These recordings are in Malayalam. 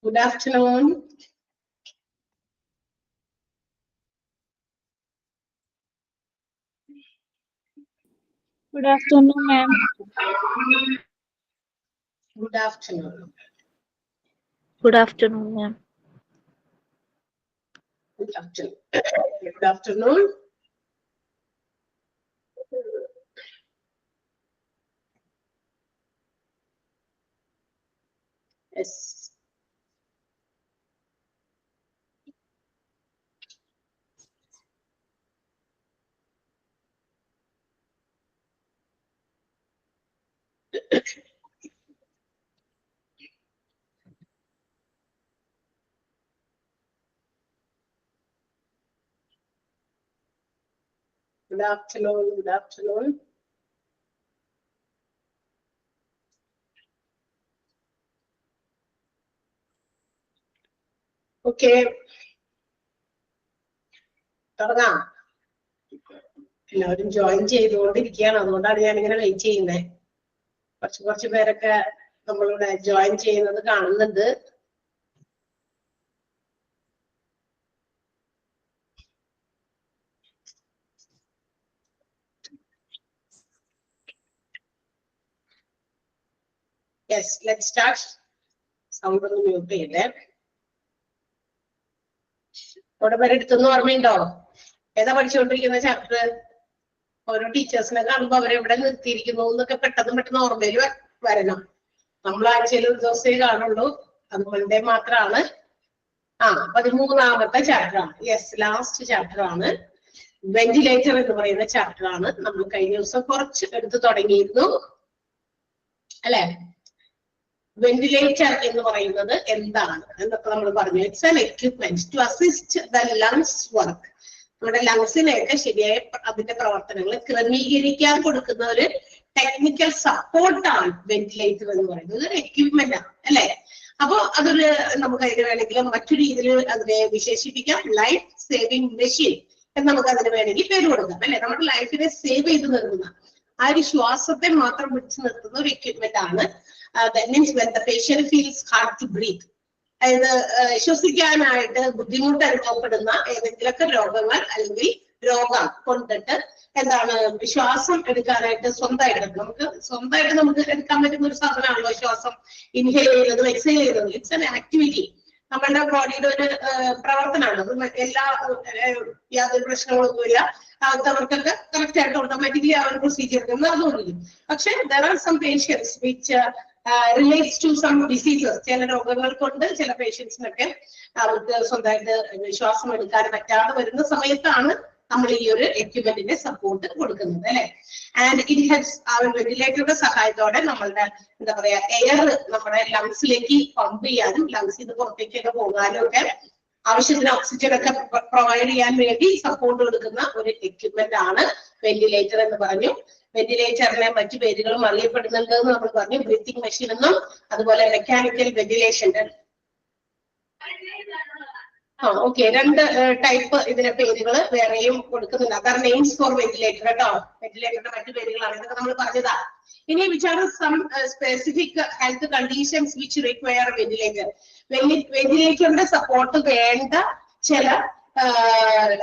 Good afternoon. Good afternoon, ma'am. Good afternoon. Good afternoon, ma'am. Good afternoon. Good afternoon. Yes. Good afternoon. Good afternoon. Okay. തുടങ്ങാം. എല്ലാവരും ജോയിൻ ചെയ്തുകൊണ്ടിരിക്കുകയാണ്, അതുകൊണ്ടാണ് ഞാൻ ഇങ്ങനെ വെയിറ്റ് ചെയ്യുന്നത്. കുറച്ച് പേരൊക്കെ നമ്മളിവിടെ ജോയിൻ ചെയ്യുന്നത് കാണുന്നുണ്ട്. Yes, let's start. സൗണ്ട് ഒന്ന് മ്യൂട്ട് ചെയ്തേ. അവിടെ പേരെ എടുത്തൊന്നും ഓർമ്മയുണ്ടോ? ഏതാ പഠിച്ചുകൊണ്ടിരിക്കുന്ന ചാപ്റ്റർ? ഓരോ ടീച്ചേഴ്സിനെ കാണുമ്പോ അവരെ എവിടെ നിർത്തിയിരിക്കുന്നു എന്നൊക്കെ പെട്ടെന്ന് ഓർമ്മയിൽ വരണം. നമ്മൾ ആഴ്ചയിൽ ഒരു ദിവസമേ കാണുള്ളൂ, അത് മൺഡേ മാത്രമാണ്. 13ാമത്തെ ചാപ്റ്റർ ആണ്. യെസ്, ലാസ്റ്റ് ചാപ്റ്റർ ആണ്. വെന്റിലേറ്റർ എന്ന് പറയുന്ന ചാപ്റ്റർ ആണ്. നമ്മൾ കഴിഞ്ഞ ദിവസം കുറച്ച് എടുത്ത് തുടങ്ങിയിരുന്നു അല്ലെ? വെന്റിലേറ്റർ എന്ന് പറയുന്നത് എന്താണ് എന്നൊക്കെ നമ്മൾ പറഞ്ഞു. It's an equipment to assist the lungs work. നമ്മുടെ ലങ്സിനെയൊക്കെ ശരിയായ അതിന്റെ പ്രവർത്തനങ്ങൾ ക്രമീകരിക്കാൻ കൊടുക്കുന്ന ഒരു ടെക്നിക്കൽ സപ്പോർട്ടാണ് വെന്റിലേറ്റർ എന്ന് പറയുന്നത്. ഒരു എക്യുപ്മെന്റ് ആണ് അല്ലെ? അപ്പൊ അതൊരു നമുക്ക് അതിന് വേണമെങ്കിൽ മറ്റു രീതിയിൽ അതിനെ വിശേഷിപ്പിക്കാം. ലൈഫ് സേവിങ് മെഷീൻ എന്ന് നമുക്ക് അതിന് വേണമെങ്കിൽ പേര് കൊടുക്കാം അല്ലെ? നമ്മുടെ ലൈഫിനെ സേവ് ചെയ്ത് നിർത്തുന്ന, ആ ഒരു ശ്വാസത്തെ മാത്രം പിടിച്ചു നിർത്തുന്ന ഒരു എക്യുപ്മെന്റ് ആണ്. That means when the patient feels hard to breathe, അതായത് ശ്വസിക്കാനായിട്ട് ബുദ്ധിമുട്ട് അനുഭവപ്പെടുന്ന ഏതെങ്കിലുമൊക്കെ രോഗങ്ങൾ അല്ലെങ്കിൽ രോഗം കൊണ്ടിട്ട് എന്താണ് ശ്വാസം എടുക്കാനായിട്ട് സ്വന്തമായിട്ട് നമുക്ക് എടുക്കാൻ പറ്റുന്ന ഒരു സാധനമാണല്ലോ ശ്വാസം. ഇൻഹെയിൽ ചെയ്യുന്നതും എക്സെയിൽ ചെയ്യുന്നതും ഇറ്റ്സ് ആൻ ആക്ടിവിറ്റി. നമ്മളുടെ ബോഡിയുടെ ഒരു പ്രവർത്തനമാണ്. യാതൊരു പ്രശ്നങ്ങളൊന്നുമില്ല. അവർക്കൊക്കെ കറക്റ്റ് ആയിട്ട് ഓട്ടോമാറ്റിക്കലി ആ ഒരു പ്രൊസീജിയർ നടന്നുകൊണ്ടിരിക്കും. പക്ഷെ there are some patients which relates to some diseases. ചില രോഗങ്ങൾ കൊണ്ട് ചില പേഷ്യൻസിനൊക്കെ അവർക്ക് സ്വന്തമായിട്ട് ശ്വാസം എടുക്കാൻ പറ്റാതെ വരുന്ന സമയത്താണ് നമ്മൾ ഈ ഒരു എക്യുപ്മെന്റിന്റെ സപ്പോർട്ട് കൊടുക്കുന്നത് അല്ലെ? And it helps. ആ ഒരു വെന്റിലേറ്ററുടെ സഹായത്തോടെ നമ്മളുടെ എന്താ പറയാ എയർ നമ്മുടെ ലങ്സിലേക്ക് പമ്പ് ചെയ്യാനും ലങ്സിൽ നിന്ന് പുറത്തേക്കൊക്കെ പോകാനും ഒക്കെ ആവശ്യത്തിന് ഓക്സിജൻ ഒക്കെ പ്രൊവൈഡ് ചെയ്യാൻ വേണ്ടി സപ്പോർട്ട് കൊടുക്കുന്ന ഒരു എക്യുപ്മെന്റ് ആണ് വെന്റിലേറ്റർ എന്ന് പറഞ്ഞു. വെന്റിലേറ്ററിനെ മറ്റു പേരുകളും അറിയപ്പെടുന്നുണ്ട് എന്ന് നമ്മൾ പറഞ്ഞു. ബ്രീത്തിങ് മെഷീൻ എന്നും അതുപോലെ മെക്കാനിക്കൽ വെന്റിലേഷൻ. ഓക്കെ, രണ്ട് ടൈപ്പ് ഇതിന്റെ പേരുകൾ വേറെയും കൊടുക്കുന്നുണ്ട്. അതാണ് നെയിംസ് ഫോർ വെന്റിലേറ്റർ കേട്ടോ. വെന്റിലേറ്ററിന്റെ മറ്റു പേരുകളാണ്, ഇതൊക്കെ നമ്മൾ പറഞ്ഞതാ. ഇനി which are some specific health conditions which require ventilator. വെന്റിലേറ്ററിന്റെ സപ്പോർട്ട് വേണ്ട ചില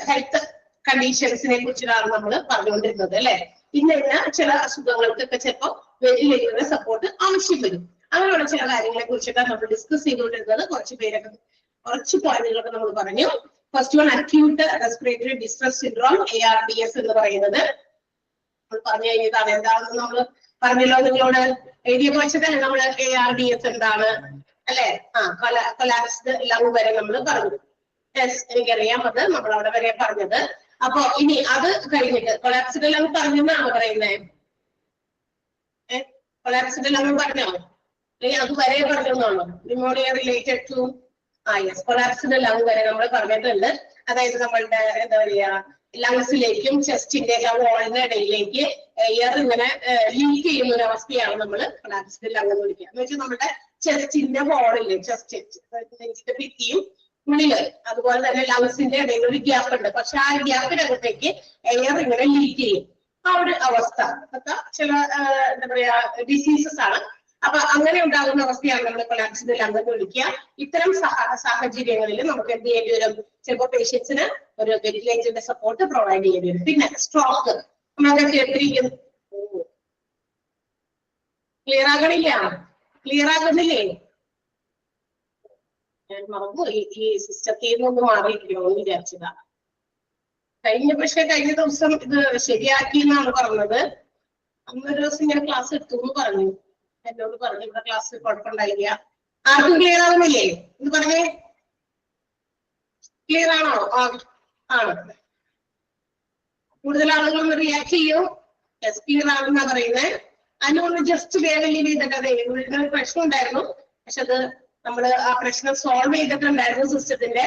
ഹെൽത്ത് കണ്ടീഷൻസിനെ കുറിച്ചാണ് നമ്മൾ പറഞ്ഞുകൊണ്ടിരുന്നത് അല്ലെ? ഇന്ന ചില അസുഖങ്ങൾക്കൊക്കെ ചിലപ്പോൾ വെന്റിലേറ്ററിന്റെ സപ്പോർട്ട് ആവശ്യം വരും. അങ്ങനെയുള്ള ചില കാര്യങ്ങളെ കുറിച്ചൊക്കെ നമ്മൾ ഡിസ്കസ് ചെയ്തുകൊണ്ടിരുന്നത്. കുറച്ച് പോയിന്റുകളൊക്കെ നമ്മൾ പറഞ്ഞു. First one, acute respiratory distress syndrome, ARDS എന്ന് പറയുന്നത് നമ്മൾ പറഞ്ഞു കഴിഞ്ഞതാണ്. എന്താണെന്ന് നമ്മൾ പറഞ്ഞല്ലോ നിങ്ങളോട്. എഴുതിയപ്പോ വെച്ചിട്ടല്ലേ നമ്മൾ ARDS എന്താണ് അല്ലെ? കൊലാപ്സ്ഡ് ലങ് വരെ നമ്മൾ പറഞ്ഞു. യെസ്, എനിക്കറിയാം, അത് നമ്മൾ അവിടെ വരെ പറഞ്ഞത്. അപ്പൊ ഇനി അത് കഴിഞ്ഞിട്ട് കൊലാപ്സ്ഡ് ലങ് പറഞ്ഞെന്നാണോ പറയുന്നത്? കൊലാപ്സ്ഡ് ലങ് പറഞ്ഞോ? അല്ലെങ്കിൽ അത് വരെ പറഞ്ഞെന്നാണോ? Pneumonia related to yes, collapsed lung വരെ നമ്മൾ പറഞ്ഞിട്ടുണ്ട്. അതായത് നമ്മളുടെ എന്താ പറയാ ലങ്സിലേക്കും ചെസ്റ്റിന്റെ വോളിന്റെ ഇടയിലേക്ക് എയർ ഇങ്ങനെ ലീക്ക് ചെയ്യുന്ന ഒരു അവസ്ഥയാണ് നമ്മൾ കൊലാപ്സ്ഡ് ലങ് എന്ന് വിളിക്കുക. എന്ന് വെച്ചാൽ നമ്മുടെ ചെസ്റ്റിന്റെ വോളില്, നെഞ്ചിന്റെ ഭിത്തിയും ഉള്ളില് അതുപോലെ തന്നെ ലങ്സിന്റെ ഇടയിൽ ഒരു ഗ്യാപ്പ് ഉണ്ട്. പക്ഷെ ആ ഗ്യാപ്പിനകത്തേക്ക് എയർ ഇങ്ങനെ ലീക്ക് ചെയ്യും. ആ ഒരു അവസ്ഥ ഒക്കെ ചില എന്താ പറയാ ഡിസീസസ് ആണ്. അപ്പൊ അങ്ങനെ ഉണ്ടാകുന്ന അവസ്ഥയാണ് നമ്മൾ കൊളാപ്സിന്റെ ലങ് എന്ന് വിളിക്കുക. ഇത്തരം സാഹചര്യങ്ങളിൽ നമുക്ക് എന്ത് ചെയ്യേണ്ടി വരും? ചിലപ്പോൾ പേഷ്യൻസിന് ഒരു വെന്റിലേറ്ററിന്റെ സപ്പോർട്ട് പ്രൊവൈഡ് ചെയ്യേണ്ടി വരും. പിന്നെ സ്ട്രോക്ക് നമ്മളൊക്കെ കേട്ടിരിക്കുന്നു. ക്ലിയർ ആകണില്ല? ക്ലിയർ ആകുന്നില്ലേ? ഞാൻ മറന്നുപോയി, ഈ സിസ്റ്റത്തിൽ നിന്നൊന്നും മാറിയിരിക്കണമെന്ന് വിചാരിച്ചതാ. കഴിഞ്ഞ ദിവസം ഇത് ശരിയാക്കി എന്നാണ് പറഞ്ഞത്. അന്നൊരു ദിവസം ഞാൻ ക്ലാസ് എടുത്തു എന്ന് പറഞ്ഞു, എന്നോട് പറഞ്ഞു ഇവിടെ ക്ലാസ് കുഴപ്പമുണ്ടായില്ല. ആർക്കും ക്ലിയർ ആവുന്നില്ലേ? ഇത് പറഞ്ഞേ, ക്ലിയർ ആണോ? ആണ്. കൂടുതൽ ആളുകളൊന്ന് റിയാക്ട് ചെയ്യൂ. യെസ്, ക്ലിയർ ആണെന്നാ പറയുന്നത്. അതിനൊന്ന് ജസ്റ്റ് വേറെ ചെയ്തിട്ട് അതെ ഒരു പ്രശ്നം ഉണ്ടായിരുന്നു, പക്ഷെ അത് നമ്മള് ആ പ്രശ്നം സോൾവ് ചെയ്തിട്ടുണ്ടായിരുന്നു സിസ്റ്റത്തിന്റെ.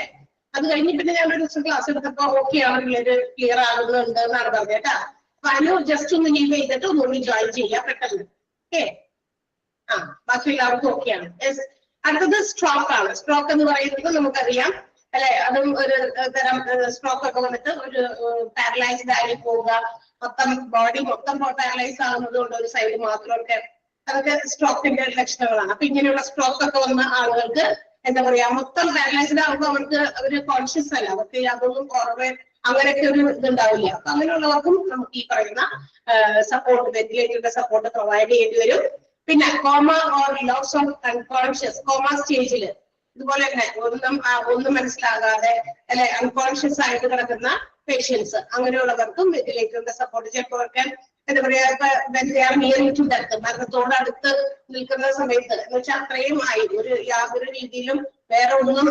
അത് കഴിഞ്ഞ് പിന്നെ ഞാൻ ഒരു ദിവസം ക്ലാസ് എടുത്തപ്പോ ഓക്കെ ആണ്, ക്ലിയർ ആകുന്നുണ്ട് എന്നാണ് പറഞ്ഞത് കേട്ടാ. അപ്പൊ അനു ജസ്റ്റ് ഒന്ന് ലീവ് ചെയ്തിട്ട് ഒന്നുകൂടി ജോയിൻ ചെയ്യാം പെട്ടെന്ന്. ഓക്കെ, ബാക്കി എല്ലാവർക്കും ഓക്കെയാണ്. അടുത്തത് സ്ട്രോക്ക് ആണ്. സ്ട്രോക്ക് എന്ന് പറയുന്നത് നമുക്കറിയാം അല്ലെ, അതും ഒരു തരം സ്ട്രോക്ക് ഒക്കെ വന്നിട്ട് ഒരു പാരലൈസ്ഡ് ആയി പോവുക, മൊത്തം ബോഡി മൊത്തം പാരലൈസ് ആകുന്നത് കൊണ്ട് ഒരു സൈഡ് മാത്രമൊക്കെ, അതൊക്കെ സ്ട്രോക്കിന്റെ ലക്ഷണങ്ങളാണ്. അപ്പൊ ഇങ്ങനെയുള്ള സ്ട്രോക്ക് ഒക്കെ വന്ന ആളുകൾക്ക് എന്താ പറയാ, മൊത്തം പാരലൈസ്ഡ് ആകുമ്പോൾ അവർക്ക് ഒരു കോൺഷ്യസ് അല്ല, അവർക്ക് അതൊന്നും പുറമെ അങ്ങനെയൊക്കെ ഒരു ഇതുണ്ടാവില്ല. അപ്പൊ അങ്ങനെയുള്ളവർക്കും നമുക്ക് ഈ പറയുന്ന സപ്പോർട്ട്, വെന്റിലേറ്ററിന്റെ സപ്പോർട്ട് പ്രൊവൈഡ് ചെയ്യേണ്ടി വരും. പിന്നെ coma or loss of unconscious, coma സ്റ്റേജിൽ ഇതുപോലെ തന്നെ ഒന്നും മനസ്സിലാകാതെ അല്ലെ അൺകോൺഷ്യസ് ആയിട്ട് കിടക്കുന്ന പേഷ്യൻസ്, അങ്ങനെയുള്ളവർക്കും വെന്റിലേറ്ററിന്റെ സപ്പോർട്ട് ചിലപ്പോഴൊക്കെ എന്താ പറയാ, മരണത്തോട് അടുത്ത് നിൽക്കുന്ന സമയത്ത് എന്ന് വെച്ചാൽ അത്രയും ആയി യാതൊരു രീതിയിലും വേറെ ഒന്നും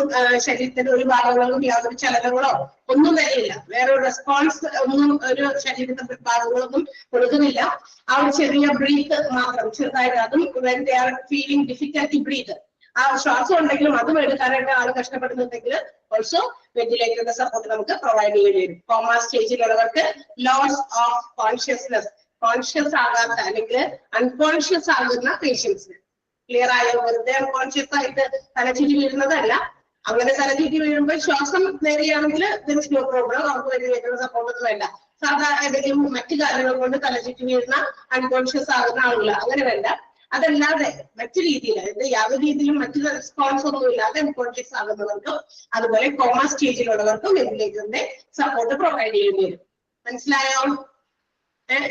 ശരീരത്തിന്റെ ഒരു ഭാഗങ്ങളും യാതൊരു ചലനങ്ങളോ ഒന്നും തന്നെയില്ല, വേറെ ഒരു റെസ്പോൺസ് ഒന്നും ഒരു ശരീരത്തിന്റെ ഭാഗങ്ങളൊന്നും കൊടുക്കുന്നില്ല. ആ ഒരു ചെറിയ ബ്രീത്ത് മാത്രം ചെറുതായിട്ട്, അതും ഫീലിംഗ് ഡിഫിക്കൽട്ടി ബ്രീത്ത്, ആ ശ്വാസം ഉണ്ടെങ്കിലും അതും എടുക്കാനായിട്ട് ആൾ കഷ്ടപ്പെടുന്നുണ്ടെങ്കിൽ ഓൾസോ വെന്റിലേറ്ററിന്റെ സപ്പോർട്ട് നമുക്ക് പ്രൊവൈഡ് ചെയ്യേണ്ടി വരും. കോമ സ്റ്റേജിലുള്ളവർക്ക് ലോസ് ഓഫ് കോൺഷ്യസ്നെസ്, കോൺഷ്യസ് ആകാത്ത അല്ലെങ്കിൽ അൺകോൺഷ്യസ് ആകുന്ന പേഷ്യൻസിന്. ക്ലിയർ ആയോ? വെറുതെ അൺകോൺഷ്യസ് ആയിട്ട് തലചിരി വീഴുന്നതല്ല. അങ്ങനെ തലചിരി വീഴുമ്പോൾ ശ്വാസം നേരെയാണെങ്കിൽ നോ പ്രോബ്ലം, അവർക്ക് വെന്റിലേറ്ററിന്റെ സപ്പോർട്ട് ഒന്നും വേണ്ട. സാധാരണ ഏതെങ്കിലും മറ്റു കാര്യങ്ങൾ കൊണ്ട് തലചുറ്റി വീഴുന്ന അൺകോൺഷ്യസ് ആകുന്ന ആളുകൾ അങ്ങനെ വേണ്ട. അതല്ലാതെ മറ്റു രീതിയിൽ, അതായത് യാതൊരു രീതിയിലും മറ്റു റെസ്പോൺസ് ഒന്നും ഇല്ലാതെ അൺകോൺഷ്യസ് ആകുന്നവർക്കും അതുപോലെ കോമ സ്റ്റേജിലുള്ളവർക്കും വെന്റിലേറ്ററിന്റെ സപ്പോർട്ട് പ്രൊവൈഡ് ചെയ്യേണ്ടി വരും. മനസ്സിലായോ?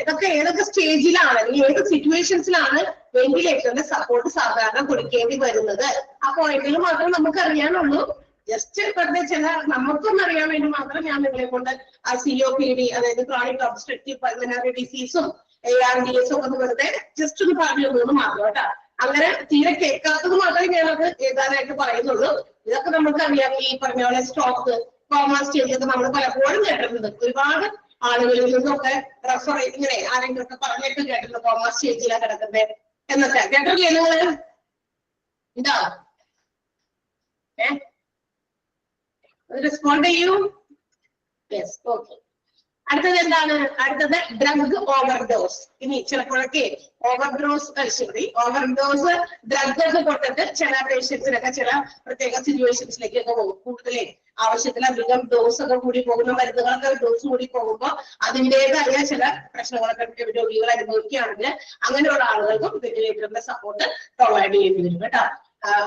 ഇതൊക്കെ ഏതൊക്കെ സ്റ്റേജിലാണ്, ഏത് സിറ്റുവേഷൻസിലാണ് വെന്റിലേറ്ററിന്റെ സപ്പോർട്ട് സാധാരണ കൊടുക്കേണ്ടി വരുന്നത്, ആ പോയിന്റിൽ മാത്രം നമുക്ക് അറിയാനുള്ളൂ. ജസ്റ്റ് വെറുതെ ചില നമുക്കൊന്നും അറിയാൻ വേണ്ടി മാത്രം ഞാൻ നിങ്ങളെ കൊണ്ട് ആ COPD, അതായത് ക്രോണിക് ഒബ്സ്ട്രക്റ്റീവ് പൾമനറി ഡിസീസും ARDS ഒക്കെ ഒന്ന് വെറുതെ ജസ്റ്റ് ഒന്ന് പറഞ്ഞു തന്നു മാത്രം കേട്ടാ. അങ്ങനെ തീരെ കേൾക്കാത്തത് മാത്രമേ ഞാനത് എഴുതാനായിട്ട് പറയുന്നുള്ളൂ. ഇതൊക്കെ നമുക്ക് അറിയാം. ഈ പറഞ്ഞ പോലെ സ്ട്രോക്ക്, കോമ സ്റ്റേജ് ഒക്കെ നമ്മൾ പലപ്പോഴും കേട്ടിട്ടുണ്ട്. ഒരുപാട് ആളുകളിൽ നിന്നൊക്കെ റെഫർ ഇങ്ങനെ ആരെങ്കിലും ഒക്കെ പറഞ്ഞിട്ട് കേട്ടിട്ടുണ്ട് കോമ സ്റ്റേജിലാണ് കിടക്കുന്നത് എന്നൊക്കെ കേട്ടില്ലേ നിങ്ങള്? എന്താ റെസ്പോണ്ട് ചെയ്യൂ. Yes, okay. അടുത്തത് എന്താണ്? അടുത്തത് ഡ്രഗ് ഓവർഡോസ്. ഇനി ചിലപ്പോഴൊക്കെ ഓവർഡോസ് ഡ്രഗ് ഒക്കെ കൊടുത്തിട്ട് ചില പേഷ്യൻസിനൊക്കെ ചില പ്രത്യേക സിറ്റുവേഷൻസിലേക്കൊക്കെ പോകും. കൂടുതലേ ആവശ്യത്തിലധികം ഡോസ് ഒക്കെ കൂടി പോകുന്ന മരുന്നുകളൊക്കെ ഡോസ് കൂടി പോകുമ്പോൾ അതിൻ്റെതായ ചില പ്രശ്നങ്ങളൊക്കെ രോഗികൾ അനുഭവിക്കുകയാണെങ്കിൽ അങ്ങനെയുള്ള ആളുകൾക്കും വെന്റിലേറ്ററിന്റെ സപ്പോർട്ട് പ്രൊവൈഡ് ചെയ്യേണ്ടി വരും കേട്ടോ.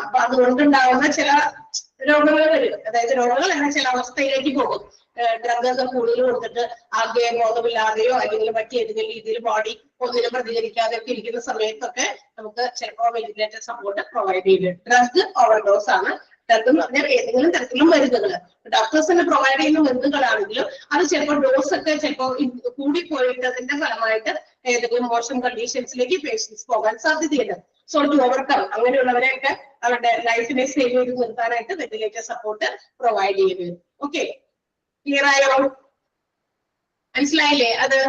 അപ്പൊ അതുകൊണ്ടുണ്ടാവുന്ന ചില രോഗങ്ങൾ വരും, അതായത് രോഗങ്ങൾ എന്ന ചില അവസ്ഥയിലേക്ക് പോകും. ഡ്രഗ് ഒക്കെ കൂടുതൽ കൊടുത്തിട്ട് ആകെ ബോധമില്ലാതെയോ അല്ലെങ്കിൽ മറ്റേതെങ്കിലും രീതിയിൽ ബോഡി ഒന്നിനും പ്രതികരിക്കാതെ ഒക്കെ ഇരിക്കുന്ന സമയത്തൊക്കെ നമുക്ക് ചിലപ്പോൾ വെന്റിലേറ്റർ സപ്പോർട്ട് പ്രൊവൈഡ് ചെയ്യുന്നത്. ഡ്രഗ് ഓവർഡോസ് ആണ്. ഡ്രഗ് എന്ന് പറഞ്ഞാൽ ഏതെങ്കിലും തരത്തിലുള്ള മരുന്നുകൾ ഡോക്ടേഴ്സ് തന്നെ പ്രൊവൈഡ് ചെയ്യുന്ന മരുന്നുകളാണെങ്കിലും അത് ചിലപ്പോൾ ഡോസ് ഒക്കെ ചിലപ്പോൾ കൂടിപ്പോയിട്ടതിന്റെ ഫലമായിട്ട് ഏതെങ്കിലും മോശം കണ്ടീഷൻസിലേക്ക് പേഷ്യൻസ് പോകാൻ സാധ്യതയുണ്ട്. സോ ടു ഓവർകം അങ്ങനെയുള്ളവരെയൊക്കെ അവരുടെ ലൈഫിനെ സേവ് ചെയ്ത് നിർത്താനായിട്ട് വെന്റിലേറ്റർ സപ്പോർട്ട് പ്രൊവൈഡ് ചെയ്യുന്നത്. ഓക്കെ, ക്ലിയർ ആയോ? മനസ്സിലായില്ലേ? അത്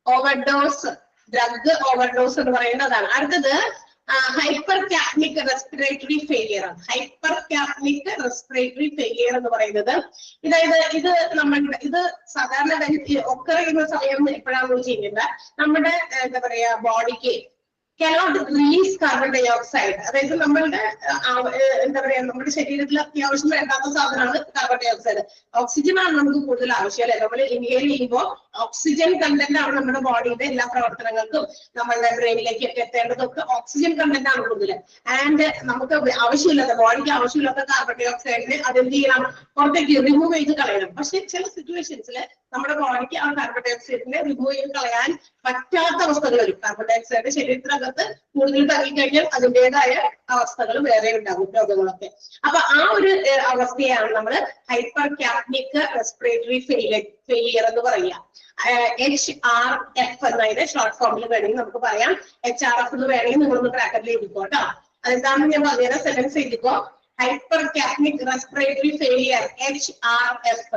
ഓവർഡോസ്, ഡ്രഗ് ഓവർഡോസ് എന്ന് പറയുന്നതാണ്. അടുത്തത് ഹൈപ്പർ ക്യാപ്നിക് റെസ്പിറേറ്ററി ഫെയിലിയർ ആണ്. ഹൈപ്പർ ക്യാപ്നിക് റെസ്പിറേറ്ററി ഫെയിലിയർ എന്ന് പറയുന്നത് ഇത് നമ്മളുടെ ഇത് സാധാരണ ഒക്കെ ചെയ്യുന്ന സമയം എപ്പോഴാണെന്ന് വെച്ച് കഴിഞ്ഞാൽ നമ്മുടെ എന്താ പറയാ ബോഡിക്ക് cannot release carbon dioxide. അതായത് നമ്മളുടെ എന്താ പറയാ നമ്മുടെ ശരീരത്തിൽ അത്യാവശ്യം വേണ്ടാത്ത സാധനമാണ് കാർബൺ ഡൈ ഓക്സൈഡ്. ഓക്സിജൻ ആണ് നമുക്ക് കൂടുതൽ ആവശ്യം അല്ലെ. നമ്മൾ ഇൻഹേൽ ചെയ്യുമ്പോൾ ഓക്സിജൻ കണ്ടന്റ് ആണ് നമ്മുടെ ബോഡിയുടെ എല്ലാ പ്രവർത്തനങ്ങൾക്കും നമ്മളുടെ ബ്രെയിനിലേക്ക് എത്തേണ്ടതൊക്കെ ഓക്സിജൻ കണ്ടന്റ് ആണ് കൂടുതൽ. ആൻഡ് നമുക്ക് ആവശ്യമില്ലാത്ത ബോഡിക്ക് ആവശ്യമില്ലാത്ത കാർബൺ ഡൈ ഓക്സൈഡിനെ അതെന്ത് ചെയ്യണം, പുറത്തേക്ക് റിമൂവ് ചെയ്ത് കളയണം. പക്ഷെ ചില സിറ്റുവേഷൻസിൽ നമ്മുടെ ബോഡിക്ക് ആ കാർബൺ ഡൈ ഓക്സൈഡിനെ റിമൂവ് ചെയ്ത് കളയാൻ പറ്റാത്ത അവസ്ഥകൾ വരും. കാർബൺ ഡൈ ഓക്സൈഡ് ശരീരത്തിനകത്ത് കൂടുതൽ തങ്ങിക്കഴിഞ്ഞാൽ അതിൻ്റെതായ അവസ്ഥകൾ വേറെ ഉണ്ടാകും, രോഗങ്ങളൊക്കെ. അപ്പൊ ആ ഒരു അവസ്ഥയാണ് നമ്മൾ ഹൈപ്പർ ക്യാപ്നിക് റെസ്പിറേറ്ററി ഫെയിലിയർ എന്ന് പറയുക. HRF എന്നതിന്റെ ഷോർട്ട് ഫോമിൽ വേണമെങ്കിൽ നമുക്ക് പറയാം. HRF എന്ന് വേണമെങ്കിൽ നിങ്ങളൊന്ന് ബ്രാക്കറ്റിൽ എഴുതിക്കോ കേട്ടോ. അതെന്താണെന്ന് ഞാൻ പറഞ്ഞുതരാം. സെന്റൻസ് എഴുതിക്കോ. Hypercapnic respiratory failure HRF.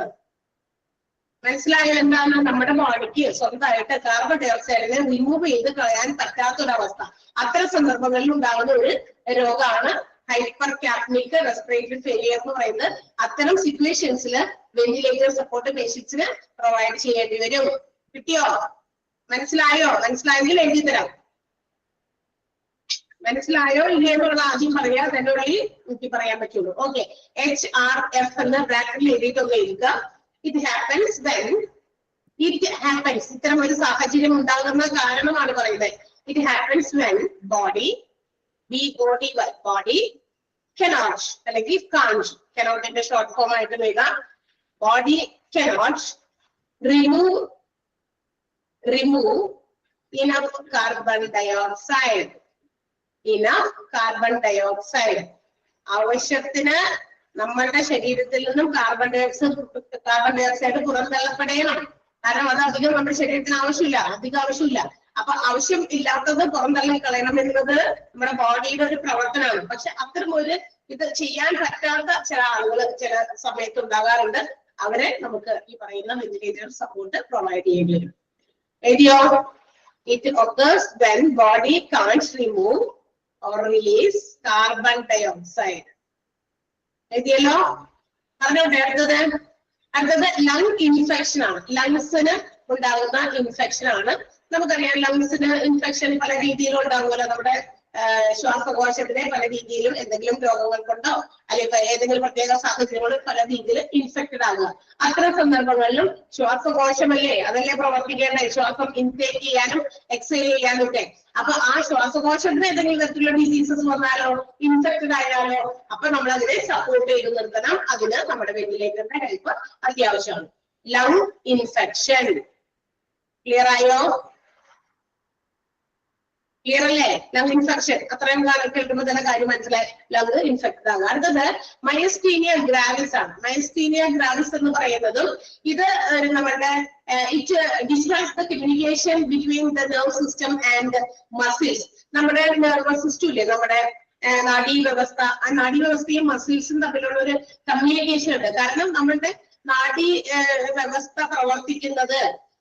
മനസ്സിലായോ എന്താണ്? നമ്മുടെ ബോഡിക്ക് സ്വന്തമായിട്ട് കാർബൺ ഡൈ ഓക്സൈഡിനെ റിമൂവ് ചെയ്ത് കളയാൻ പറ്റാത്തൊരവസ്ഥ. അത്തരം സന്ദർഭങ്ങളിൽ ഉണ്ടാകുന്ന ഒരു രോഗമാണ് ഹൈപ്പർ ക്യാപ്നിക് റെസ്പിറേറ്ററി ഫെയിലിയർ എന്ന് പറയുന്നത്. അത്തരം സിറ്റുവേഷൻസിൽ വെന്റിലേറ്റർ സപ്പോർട്ട് പേഷ്യൻസിന് പ്രൊവൈഡ് ചെയ്യേണ്ടി വരും. കിട്ടിയോ? മനസ്സിലായോ? മനസ്സിലായെങ്കിൽ എഴുതി തരാം. മനസ്സിലായോ ഇല്ലെന്നുള്ള ആദ്യം പറയാ, എന്നോട് എനിക്ക് പറയാൻ പറ്റുള്ളൂ. ഓക്കെ, HRF എന്ന് ബ്രാക്കറ്റിൽ എഴുതിയിട്ടൊക്കെ എഴുതുക. It happens when ഇത്തരം ഒരു സാഹചര്യം ഉണ്ടാകുന്ന കാരണമാണ് പറയുന്നത്. It happens when body cannot അല്ലെങ്കിൽ cannot ന്റെ ഷോർട്ട് ഫോം ആയിട്ട് വരിക. Body cannot remove enough carbon dioxide. ആവശ്യത്തിന് നമ്മളുടെ ശരീരത്തിൽ നിന്നും കാർബൺ ഡൈ ഓക്സൈഡ് പുറന്തള്ളപ്പെടണം. കാരണം അത് അധികം നമ്മുടെ ശരീരത്തിന് ആവശ്യമില്ല. അപ്പൊ ആവശ്യം ഇല്ലാത്തത് പുറന്തള്ളി കളയണം എന്നത് നമ്മുടെ ബോഡിയുടെ ഒരു പ്രവർത്തനമാണ്. പക്ഷെ അത്തരം ഒരു ഇത് ചെയ്യാൻ പറ്റാത്ത ചില ആളുകൾ ചില സമയത്ത് ഉണ്ടാകാറുണ്ട്. അവരെ നമുക്ക് ഈ പറയുന്ന വെന്റിലേറ്റർ സപ്പോർട്ട് പ്രൊവൈഡ് ചെയ്യേണ്ടി വരും. എഴുതിയോ? It occurs when body can't remove or release carbon dioxide. എഴുതിയല്ലോ? പറഞ്ഞോട്ടെ. അടുത്തത് ലങ് ഇൻഫെക്ഷൻ ആണ്. ലങ്സിന് ഉണ്ടാകുന്ന ഇൻഫെക്ഷൻ ആണ്. നമുക്കറിയാം ലങ്സിന് ഇൻഫെക്ഷൻ പല രീതിയിലും ഉണ്ടാകുമല്ലോ. നമ്മുടെ ശ്വാസകോശത്തിനെ പല രീതിയിലും എന്തെങ്കിലും രോഗങ്ങൾ കൊണ്ടോ അല്ലെങ്കിൽ ഏതെങ്കിലും പ്രത്യേക സാഹചര്യങ്ങളിൽ പല രീതിയിൽ ഇൻഫെക്റ്റഡ് ആകുക. അത്തരം സന്ദർഭങ്ങളിലും ശ്വാസകോശമല്ലേ അതല്ലേ പ്രവർത്തിക്കേണ്ടത്, ശ്വാസം ഇൻടേക്ക് ചെയ്യാനും എക്സേൽ ചെയ്യാനും ഒക്കെ. അപ്പൊ ആ ശ്വാസകോശത്തിന് ഏതെങ്കിലും തരത്തിലുള്ള ഡിസീസസ് വന്നാലോ ഇൻഫെക്റ്റഡ് ആയാലോ അപ്പൊ നമ്മൾ അതിനെ സപ്പോർട്ട് ചെയ്ത് നിർത്തണം. അതിന് നമ്മുടെ വെന്റിലേറ്ററിന്റെ ഹെൽപ്പ് അത്യാവശ്യമാണ്. ലങ് ഇൻഫെക്ഷൻ ക്ലിയർ ആയോ? ക്ലിയർ അല്ലേ? ലങ് ഇൻഫെക്ഷൻ അത്രയും കാലം കേൾക്കുമ്പോൾ തന്നെ കാര്യം മനസ്സിലായി. ലങ് ഇൻഫെക്റ്റഡ് ആകുക. അടുത്തത് മയസ്തീനിയ ഗ്രാവിസ് ആണ്. മയസ്തീനിയ ഗ്രാവിസ് എന്ന് പറയുന്നതും ഇത് നമ്മുടെ it destroys the communication between the nerve system and muscles. നമ്മുടെ നെർവസ് സിസ്റ്റം ഇല്ലേ, നമ്മുടെ നാഡീവ്യവസ്ഥ, ആ നാഡീവ്യവസ്ഥയും മസിൽസും തമ്മിലുള്ള ഒരു കമ്മ്യൂണിക്കേഷൻ ഉണ്ട്. കാരണം നമ്മളുടെ നാഡീ വ്യവസ്ഥ പ്രവർത്തിക്കുന്നത്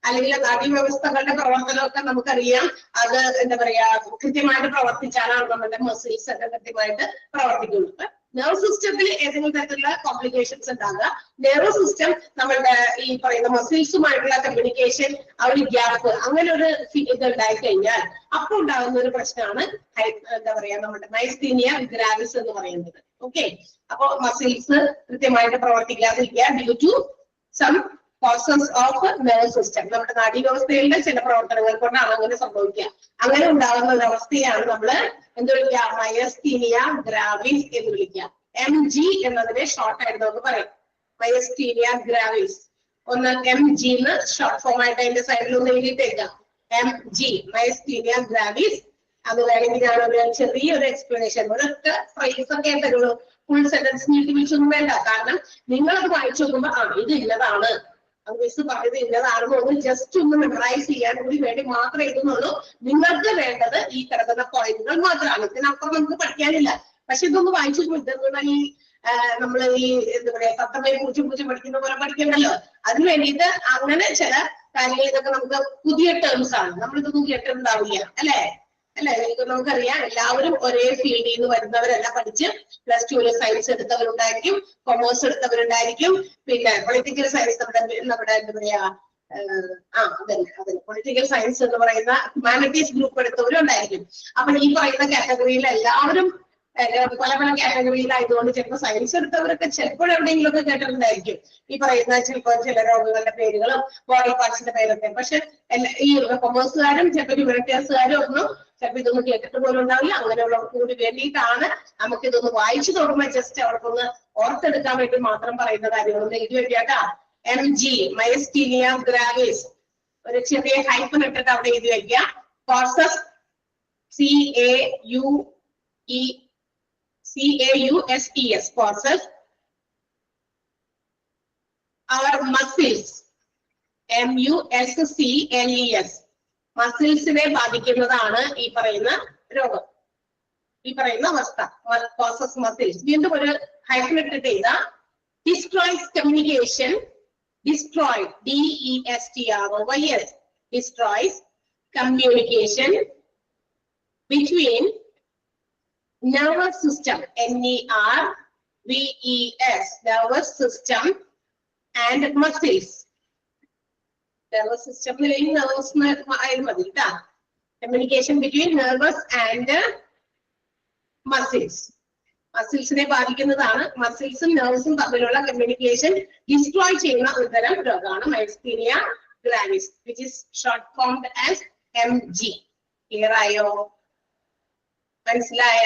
അല്ലെങ്കിൽ നാഡീവ്യവസ്ഥകളുടെ പ്രവർത്തനമൊക്കെ നമുക്കറിയാം. അത് എന്താ പറയാ കൃത്യമായിട്ട് പ്രവർത്തിച്ചാലാണ് നമ്മുടെ മസിൽസ് ഒക്കെ കൃത്യമായിട്ട് പ്രവർത്തിക്കുന്നത്. നെർവ് സിസ്റ്റത്തിൽ ഏതെങ്കിലും തരത്തിലുള്ള കോംപ്ലിക്കേഷൻസ് ഉണ്ടാകുക. നെർവ് സിസ്റ്റം നമ്മളുടെ ഈ പറയുന്ന മസിൽസുമായിട്ടുള്ള കമ്മ്യൂണിക്കേഷൻ ആ ഒരു ഗ്യാപ്പ് അങ്ങനെ ഒരു ഇത് ഉണ്ടായി കഴിഞ്ഞാൽ അപ്പൊ ഉണ്ടാകുന്ന ഒരു പ്രശ്നമാണ് എന്താ പറയാ നമ്മുടെ മയസ്തീനിയ ഗ്രാവിസ് എന്ന് പറയുന്നത്. ഓക്കെ, അപ്പൊ മസിൽസ് കൃത്യമായിട്ട് പ്രവർത്തിക്കാതിരിക്കുക due to some causes of nerve system. നമ്മുടെ നാഡീവ്യവസ്ഥയിലെ ചില പ്രവർത്തനങ്ങൾ കൊണ്ടാണ് അങ്ങനെ സംഭവിക്കുക. അങ്ങനെ ഉണ്ടാകുന്ന ഒരു അവസ്ഥയാണ് നമ്മൾ എന്ത് വിളിക്കുക, മയസ്തീനിയ ഗ്രാവിസ് എന്ന് വിളിക്കുക. MG എന്നതിനെ ഷോർട്ട് ആയിട്ട് നമുക്ക് പറയാം, മയസ്തീനിയ ഗ്രാവിസ്. ഒന്ന് MG എന്ന് ഷോർട്ട് ഫോം ആയിട്ട് അതിന്റെ സൈഡിൽ ഒന്ന് എഴുതിയിട്ടേക്കാം. MG myasthenia gravis. അത് വേണമെങ്കിൽ ഞാനൊരു ചെറിയൊരു എക്സ്പ്ലനേഷൻ ഒരൊറ്റ ഫ്രേസ് ഒക്കെ തരുള്ളൂ. ഫുൾ സെന്റൻസ് നീട്ടി വിളിച്ചൊന്നും വേണ്ട. കാരണം നിങ്ങളത് വായിച്ചു നോക്കുമ്പോൾ ഇത് ഇന്നതാണ് മിസ് പറഞ്ഞത് ഇന്നതാണെന്ന് ഒന്ന് ജസ്റ്റ് ഒന്ന് മെമ്മറൈസ് ചെയ്യാൻ കൂടി വേണ്ടി മാത്രമേ എഴുതുന്നുള്ളൂ. നിങ്ങൾക്ക് വേണ്ടത് ഈ കിടക്കുന്ന പോയിന്റുകൾ മാത്രമാണ്. ഇതിനപ്പുറം നമുക്ക് പഠിക്കാനില്ല. പക്ഷെ ഇതൊന്ന് വായിച്ചു നോക്കുമ്പോൾ ഈ നമ്മൾ ഈ എന്താ പറയാ തത്തമ്മയെ കുറിച്ച് പഠിക്കുന്ന പോലെ പഠിക്കണ്ടല്ലോ. അതിന് വേണ്ടിയിട്ട് അങ്ങനെ ചില കാര്യങ്ങൾ ഇതൊക്കെ നമുക്ക് പുതിയ ടേംസ് ആണ്. നമ്മളിതൊന്നും കേട്ടിട്ടുണ്ടാവില്ല അല്ലേ? നമുക്കറിയാം എല്ലാവരും ഒരേ ഫീൽഡിൽ നിന്ന് വരുന്നവരെല്ലാം പഠിച്ച് +2 സയൻസ് എടുത്തവരുണ്ടായിരിക്കും, കൊമേഴ്സ് എടുത്തവരുണ്ടായിരിക്കും, പിന്നെ പൊളിറ്റിക്കൽ സയൻസ് നമ്മുടെ എന്താ പറയാ അതന്നെ പൊളിറ്റിക്കൽ സയൻസ് എന്ന് പറയുന്ന ഹ്യൂമാനിറ്റീസ് ഗ്രൂപ്പ് എടുത്തവരും ഉണ്ടായിരിക്കും. അപ്പൊ ഈ പറയുന്ന കാറ്റഗറിയിൽ എല്ലാവരും പല പല കാറ്റഗറിയിലായതുകൊണ്ട് ചിലപ്പോൾ സയൻസ് എടുത്തവരൊക്കെ ചിലപ്പോൾ എവിടെയെങ്കിലും ഒക്കെ കേട്ടിട്ടുണ്ടായിരിക്കും ഈ പറയുന്ന ചിലപ്പോൾ ചില രോഗങ്ങളുടെ പേരുകളും ബോഡി പാർട്സിന്റെ പേരൊക്കെ. പക്ഷെ ഈ കൊമേഴ്സുകാരും ചിലപ്പോൾ ഹ്യൂമാനിറ്റീസുകാരും ഒന്നും ചിലപ്പോൾ ഇതൊന്നും കേട്ടിട്ട് പോലും ഉണ്ടാവില്ല. അങ്ങനെയുള്ളവർക്ക് കൂടി വേണ്ടിയിട്ടാണ് നമുക്ക് ഇതൊന്ന് വായിച്ചു തുടങ്ങുമ്പോൾ ജസ്റ്റ് അവർക്കൊന്ന് ഓർത്തെടുക്കാൻ വേണ്ടി മാത്രം പറയുന്ന കാര്യങ്ങളൊന്നും എഴുതി വെക്കാട്ടാ. MG മയസ്റ്റീനിയ ഗ്രാവിസ് ഒരു ചെറിയ ഹൈപ്പൻ ഇട്ടിട്ട് അവിടെ എഴുതി വെക്കുക. Causes CAUSES causes our muscles MUSCLES മസിൽസിനെ ബാധിക്കുന്നതാണ് ഈ പറയുന്ന രോഗം, ഈ പറയുന്ന അവസ്ഥ. Causes muscles. വീണ്ടും ഒരു ഹൈഫൻ ഇട്ടിട്ട് ചെയ്താ destroys communication, destroy DESTROYS destroys communication between nervous system NERVES nervous system and muscles. Nervous system nervous communication between nervous and muscles. മസിൽസിനെ ബാധിക്കുന്നതാണ്. മസിൽസും നെർവ്സും തമ്മിലുള്ള കമ്മ്യൂണിക്കേഷൻ ഡിസ്ട്രോയ് ചെയ്യുന്ന ഒരു തരം രോഗമാണ് myasthenia gravis, which is short formed as MG. Clear ആയോ? മനസ്സിലായ?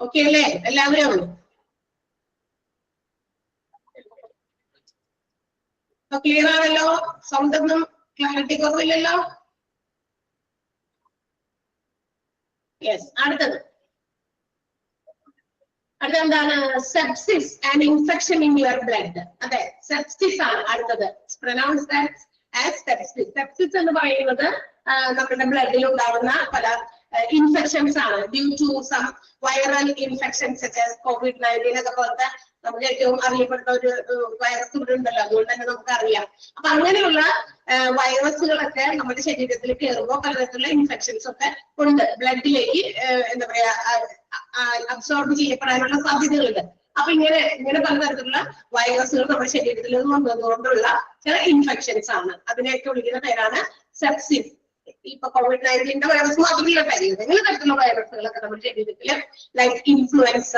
ഓക്കെ അല്ലേ എല്ലാവരും? ക്ലിയർ ആണല്ലോ? സൗണ്ട് ഒന്നും ക്ലാരിറ്റി കുറവില്ലല്ലോ? യെസ്. അടുത്തെന്താണ്? Sepsis and infection in your blood. അതെ, സെപ്സിസ് ആണ് അടുത്തത്. Pronounced as sepsis. സെപ്സിസ് എന്ന് പറയുന്നത് നമ്മുടെ ബ്ലഡിൽ ഉണ്ടാകുന്ന പല ഇൻഫെക്ഷൻസ് ആണ്. Due to some viral infections COVID-19 ഒക്കെ പോലത്തെ നമുക്ക് ഏറ്റവും അറിയപ്പെടുന്ന ഒരു വൈറസ് ഇവിടെ ഉണ്ടല്ലോ, അതുകൊണ്ട് തന്നെ നമുക്ക് അറിയാം. അപ്പൊ അങ്ങനെയുള്ള വൈറസുകളൊക്കെ നമ്മുടെ ശരീരത്തിൽ കയറുമ്പോൾ പലതരത്തിലുള്ള ഇൻഫെക്ഷൻസ് ഒക്കെ ഉണ്ട്. ബ്ലഡിലേക്ക് എന്താ പറയാ അബ്സോർബ് ചെയ്യപ്പെടാനുള്ള സാധ്യതകളുണ്ട്. അപ്പൊ ഇങ്ങനെ പലതരത്തിലുള്ള വൈറസുകൾ നമ്മുടെ ശരീരത്തിൽ വന്നതുകൊണ്ടുള്ള ചില ഇൻഫെക്ഷൻസ് ആണ്. അതിനെയൊക്കെ വിളിക്കുന്ന പേരാണ് സെപ്സിസ്. ഇപ്പൊ COVID-19 വൈറസ് മാത്രമല്ല കാര്യം, ഇങ്ങനെ തരത്തിലുള്ള വൈറസുകളൊക്കെ നമ്മുടെ ശരീരത്തിൽ ലൈക്ക് ഇൻഫ്ലുവൻസ,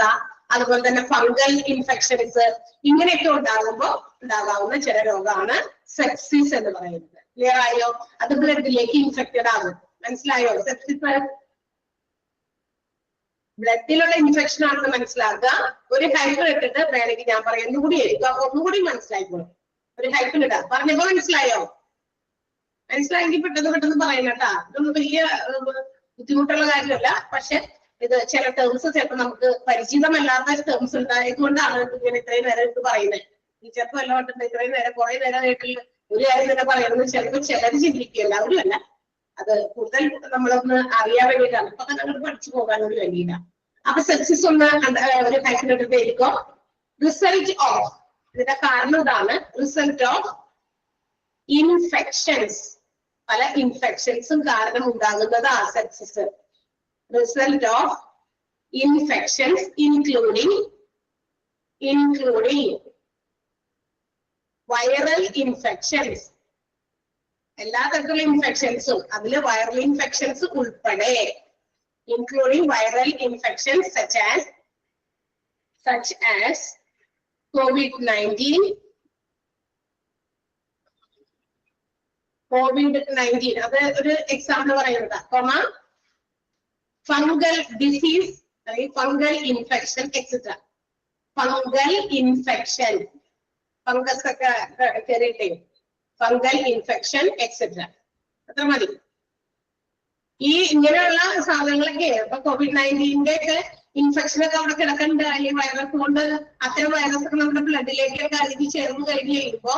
അതുപോലെ തന്നെ ഫംഗൽ ഇൻഫെക്ഷൻസ് ഇങ്ങനെയൊക്കെ ഉണ്ടാകാവുന്ന ചില രോഗമാണ് സെപ്സിസ് എന്ന് പറയുന്നത്. ക്ലിയർ ആയോ? അത് ബ്ലഡിലേക്ക് ഇൻഫെക്റ്റഡ് ആകും. മനസ്സിലായോ? സെപ്സിസ് ബ്ലഡിലുള്ള ഇൻഫെക്ഷൻ ആണെന്ന് മനസ്സിലാക്കുക. ഒരു ഹൈപ്പൻ ഇട്ടിട്ട് വേണമെങ്കിൽ ഞാൻ പറയാം, ഒന്നുകൂടി മനസ്സിലായിക്കോളും. ഒരു ഹൈപ്പൻ ഇടാം. പറഞ്ഞപ്പോ മനസ്സിലായോ? മനസ്സിലായെങ്കിൽ പെട്ടെന്ന് പറയുന്ന കേട്ടാ. ഇതൊന്നും വലിയ ബുദ്ധിമുട്ടുള്ള കാര്യമല്ല. പക്ഷെ ഇത് ചില ടേംസ് ചിലപ്പോൾ നമുക്ക് പരിചിതമല്ലാത്ത ടേംസ് ഉണ്ടായതുകൊണ്ടാണ് ഇങ്ങനെ ഇത്രയും നേരം ഇത് പറയുന്നത്. ഈ ചിലപ്പോൾ എല്ലാം ഉണ്ട് ഇത്രയും നേരം കുറെ നേരം വീട്ടിൽ ഒരു കാര്യം തന്നെ പറയുന്നത് ചിലപ്പോൾ ചിലർ ചിന്തിക്കുക, എല്ലാവരും അല്ല. അത് കൂടുതൽ നമ്മളൊന്ന് അറിയാൻ വേണ്ടിയിട്ടാണ്. ഇപ്പൊ നമ്മൾ പഠിച്ചു പോകാൻ ഒരു വേണ്ടിയില്ല. അപ്പൊ സെപ്സിസ് ഒന്ന് ഒരു ടൈപ്പിലോട്ട് പേരിക്കോ. റിസൾട്ട് ഓഫ്, ഇതിന്റെ കാരണം ഇതാണ്. റിസൾട്ട് ഓഫ് ഇൻഫെക്ഷൻസ്, പല ഇൻഫെക്ഷൻസും കാരണം ഉണ്ടാകുന്നതാണ് sepsis. Result of infections including viral infections. എല്ലാ തരത്തിലുള്ള ഇൻഫെക്ഷൻസും അതിൽ വൈറൽ ഇൻഫെക്ഷൻസ് ഉൾപ്പെടെ, including viral infections such as COVID-19. അത് ഒരു എക്സാമ്പിൾ പറയുന്നതാ. Fungal disease, fungal infection etcetera. Fungal infection, fungus ഒക്കെ കയറിയിട്ടേ, ഫംഗൽ ഇൻഫെക്ഷൻ എക്സെട്ര. അത്ര മതി. ഈ ഇങ്ങനെയുള്ള സാധനങ്ങളൊക്കെ ഇപ്പൊ COVID-19 ഒക്കെ ഇൻഫെക്ഷൻ ഒക്കെ അവിടെ കിടക്കണ്ട, അല്ലെങ്കിൽ വൈറസ് കൊണ്ട് അത്തരം വൈറസ് ഒക്കെ നമ്മുടെ ബ്ലഡിലേക്കൊക്കെ അഴുകി ചേർന്ന് കഴിഞ്ഞ് കഴിയുമ്പോ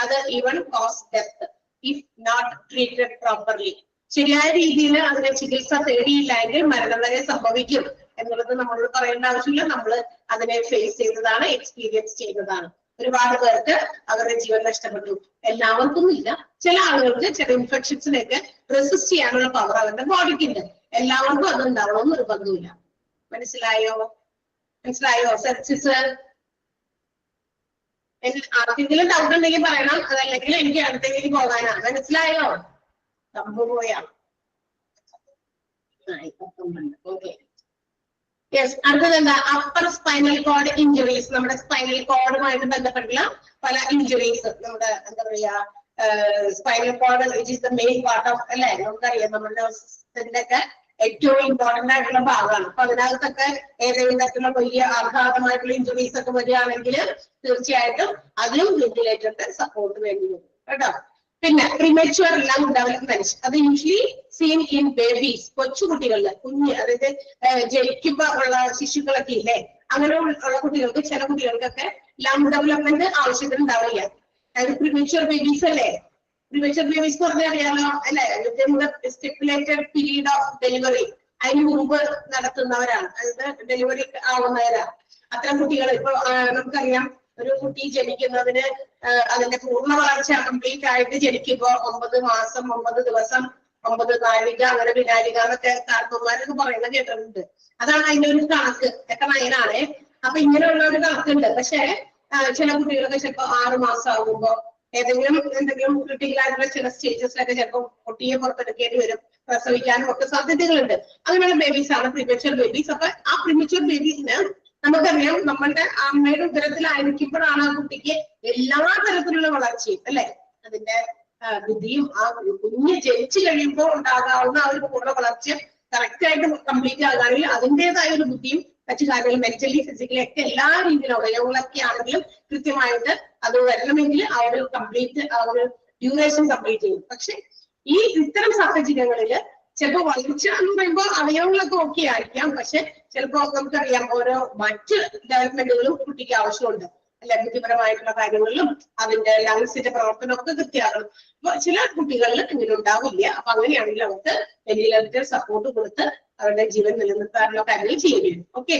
അത് even cause death if not treated properly. ശരിയായ രീതിയിൽ അതിനെ ചികിത്സ തേടിയില്ലെങ്കിൽ മരണം വരെ സംഭവിക്കും എന്നുള്ളത് നമ്മളോട് പറയേണ്ട ആവശ്യമില്ല. നമ്മൾ അതിനെ ഫേസ് ചെയ്തതാണ്, എക്സ്പീരിയൻസ് ചെയ്തതാണ്. ഒരുപാട് പേർക്ക് അവരുടെ ജീവൻ നഷ്ടപ്പെട്ടു. എല്ലാവർക്കും ഇല്ല, ചില ആളുകൾക്ക് ചില ഇൻഫെക്ഷൻസിനെയൊക്കെ റെസിസ്റ്റ് ചെയ്യാനുള്ള പവർ അവരുടെ ബോഡിക്കുണ്ട്. എല്ലാവർക്കും അത് ഉണ്ടാവണമെന്ന് നിർബന്ധമില്ല. മനസ്സിലായോ? സെപ്സിസ് ആർക്കെങ്കിലും ഡൗട്ട് ഉണ്ടെങ്കിൽ പറയണം, അതല്ലെങ്കിൽ എനിക്ക് അടുത്തെങ്കിലും പോകാനാണ്. മനസ്സിലായോ? പോയാ ഓക്കെ. യെസ്, അടുത്തത് എന്താ? Upper spinal cord injuries. നമ്മുടെ സ്പൈനൽ കോഡുമായിട്ട് ബന്ധപ്പെട്ടുള്ള പല ഇഞ്ചുറീസ്, നമ്മുടെ എന്താ പറയാ spinal cord which is the main part of, അല്ലെ? നമുക്കറിയാം നമ്മുടെ ഒക്കെ ഏറ്റവും ഇമ്പോർട്ടന്റ് ആയിട്ടുള്ള ഭാഗമാണ്. അപ്പൊ അതിനകത്തൊക്കെ ഏതെങ്കിലും തരത്തിലുള്ള വലിയ ആഘാതമായിട്ടുള്ള ഇഞ്ചുറീസ് ഒക്കെ വരികയാണെങ്കിൽ തീർച്ചയായിട്ടും അതിനും വെന്റിലേറ്ററിന്റെ സപ്പോർട്ട് വേണ്ടി വരും കേട്ടോ. പിന്നെ പ്രിമച്വർ ലങ് ഡെവലപ്മെന്റ്, അത് യൂഷ്വലി സീൻ ഇൻ ബേബീസ്, കൊച്ചുകുട്ടികളില്, കുഞ്ഞ്, അതായത് ജനിക്കുമ്പോ ഉള്ള ശിശുക്കളൊക്കെ ഇല്ലേ, അങ്ങനെ ഉള്ള കുട്ടികൾക്ക്, ചില കുട്ടികൾക്കൊക്കെ ലങ് ഡെവലപ്മെന്റ് ആവശ്യത്തിന് ഉണ്ടാവില്ല. അതായത് പ്രിമച്വർ ബേബീസ് അല്ലേ? പ്രിമച്വർ ബേബീസ് എന്ന് പറഞ്ഞാൽ അറിയാലോ അല്ലെ? സ്റ്റിപ്പുലേറ്റഡ് പീരീഡ് ഓഫ് ഡെലിവറി, അതിന് മുമ്പ് നടത്തുന്നവരാണ്, അതായത് ഡെലിവറി ആവുന്നവരാണ് അത്തരം കുട്ടികൾ. ഇപ്പൊ നമുക്കറിയാം, ഒരു കുട്ടി ജനിക്കുന്നതിന് അതിന്റെ പൂർണ്ണ വളർച്ച കംപ്ലീറ്റ് ആയിട്ട് ജനിക്കുമ്പോ 9 മാസം 9 ദിവസം 9 നാഴിക, അങ്ങനെ വിനാഴിക എന്നൊക്കെ കാർന്നോന്മാരൊക്കെ പറയുന്നത് കേട്ടിട്ടുണ്ട്. അതാണ് അതിന്റെ ഒരു കണക്ക്. എത്ര നയനാണ്. അപ്പൊ ഇങ്ങനെയുള്ള ഒരു കണക്കുണ്ട്. പക്ഷെ ചില കുട്ടികളൊക്കെ ചിലപ്പോ 6 മാസം ആകുമ്പോ എന്തെങ്കിലും ക്രിട്ടിക്കലായിട്ടുള്ള ചില സ്റ്റേജസിലൊക്കെ ചിലപ്പോൾ കുട്ടിയെ പുറത്തെടുക്കേണ്ടി വരും, പ്രസവിക്കാനും ഒക്കെ സാധ്യതകളുണ്ട്. അങ്ങനെയുള്ള ബേബീസ് ആണ് പ്രിമച്വർ ബേബീസ്. അപ്പൊ ആ പ്രിമച്വർ ബേബീസിന് നമുക്കറിയാം, നമ്മളുടെ അമ്മയുടെ ഉദരത്തിലായിരിക്കുമ്പോഴാണ് ആ കുട്ടിക്ക് എല്ലാ തരത്തിലുള്ള വളർച്ചയും, അല്ലെ? അതിന്റെ ബുദ്ധിയും ആ കുഞ്ഞ് ജനിച്ചു കഴിയുമ്പോൾ ഉണ്ടാകാവുന്ന ആ ഒരു പൂർണ്ണ വളർച്ച കറക്റ്റ് ആയിട്ട് കംപ്ലീറ്റ് ആകാണെങ്കിൽ അതിൻ്റെതായ ഒരു ബുദ്ധിയും മറ്റു കാര്യങ്ങളും മെന്റലി ഫിസിക്കലി ഒക്കെ എല്ലാ രീതിയിലും അവയവങ്ങളൊക്കെ ആണെങ്കിലും കൃത്യമായിട്ട് അത് വരണമെങ്കിൽ ആ ഒരു കംപ്ലീറ്റ് ആ ഒരു ഡ്യൂറേഷൻ കംപ്ലീറ്റ് ചെയ്യും. പക്ഷെ ഇത്തരം സാഹചര്യങ്ങളിൽ ചിലപ്പോൾ വളർച്ച എന്ന് പറയുമ്പോൾ അവയവങ്ങളൊക്കെ ഓക്കെ ആയിരിക്കാം, പക്ഷെ ചിലപ്പോൾ നമുക്കറിയാം ഓരോ മറ്റ് ഡെവലപ്മെന്റുകളും കുട്ടിക്ക് ആവശ്യമുണ്ട്, അല്ലെ? ബുദ്ധിപരമായിട്ടുള്ള കാര്യങ്ങളിലും അതിന്റെ ലങ്സിന്റെ പ്രവർത്തനമൊക്കെ കൃത്യമാകണം. അപ്പൊ ചില കുട്ടികളിൽ ഇങ്ങനെ ഉണ്ടാവില്ല. അപ്പൊ അങ്ങനെയാണെങ്കിൽ അവർക്ക് വെന്റിലേറ്റർ സപ്പോർട്ട് കൊടുത്ത് അവരുടെ ജീവൻ നിലനിർത്താനുള്ള കാര്യങ്ങൾ ചെയ്യേണ്ടി വരും. ഓക്കെ,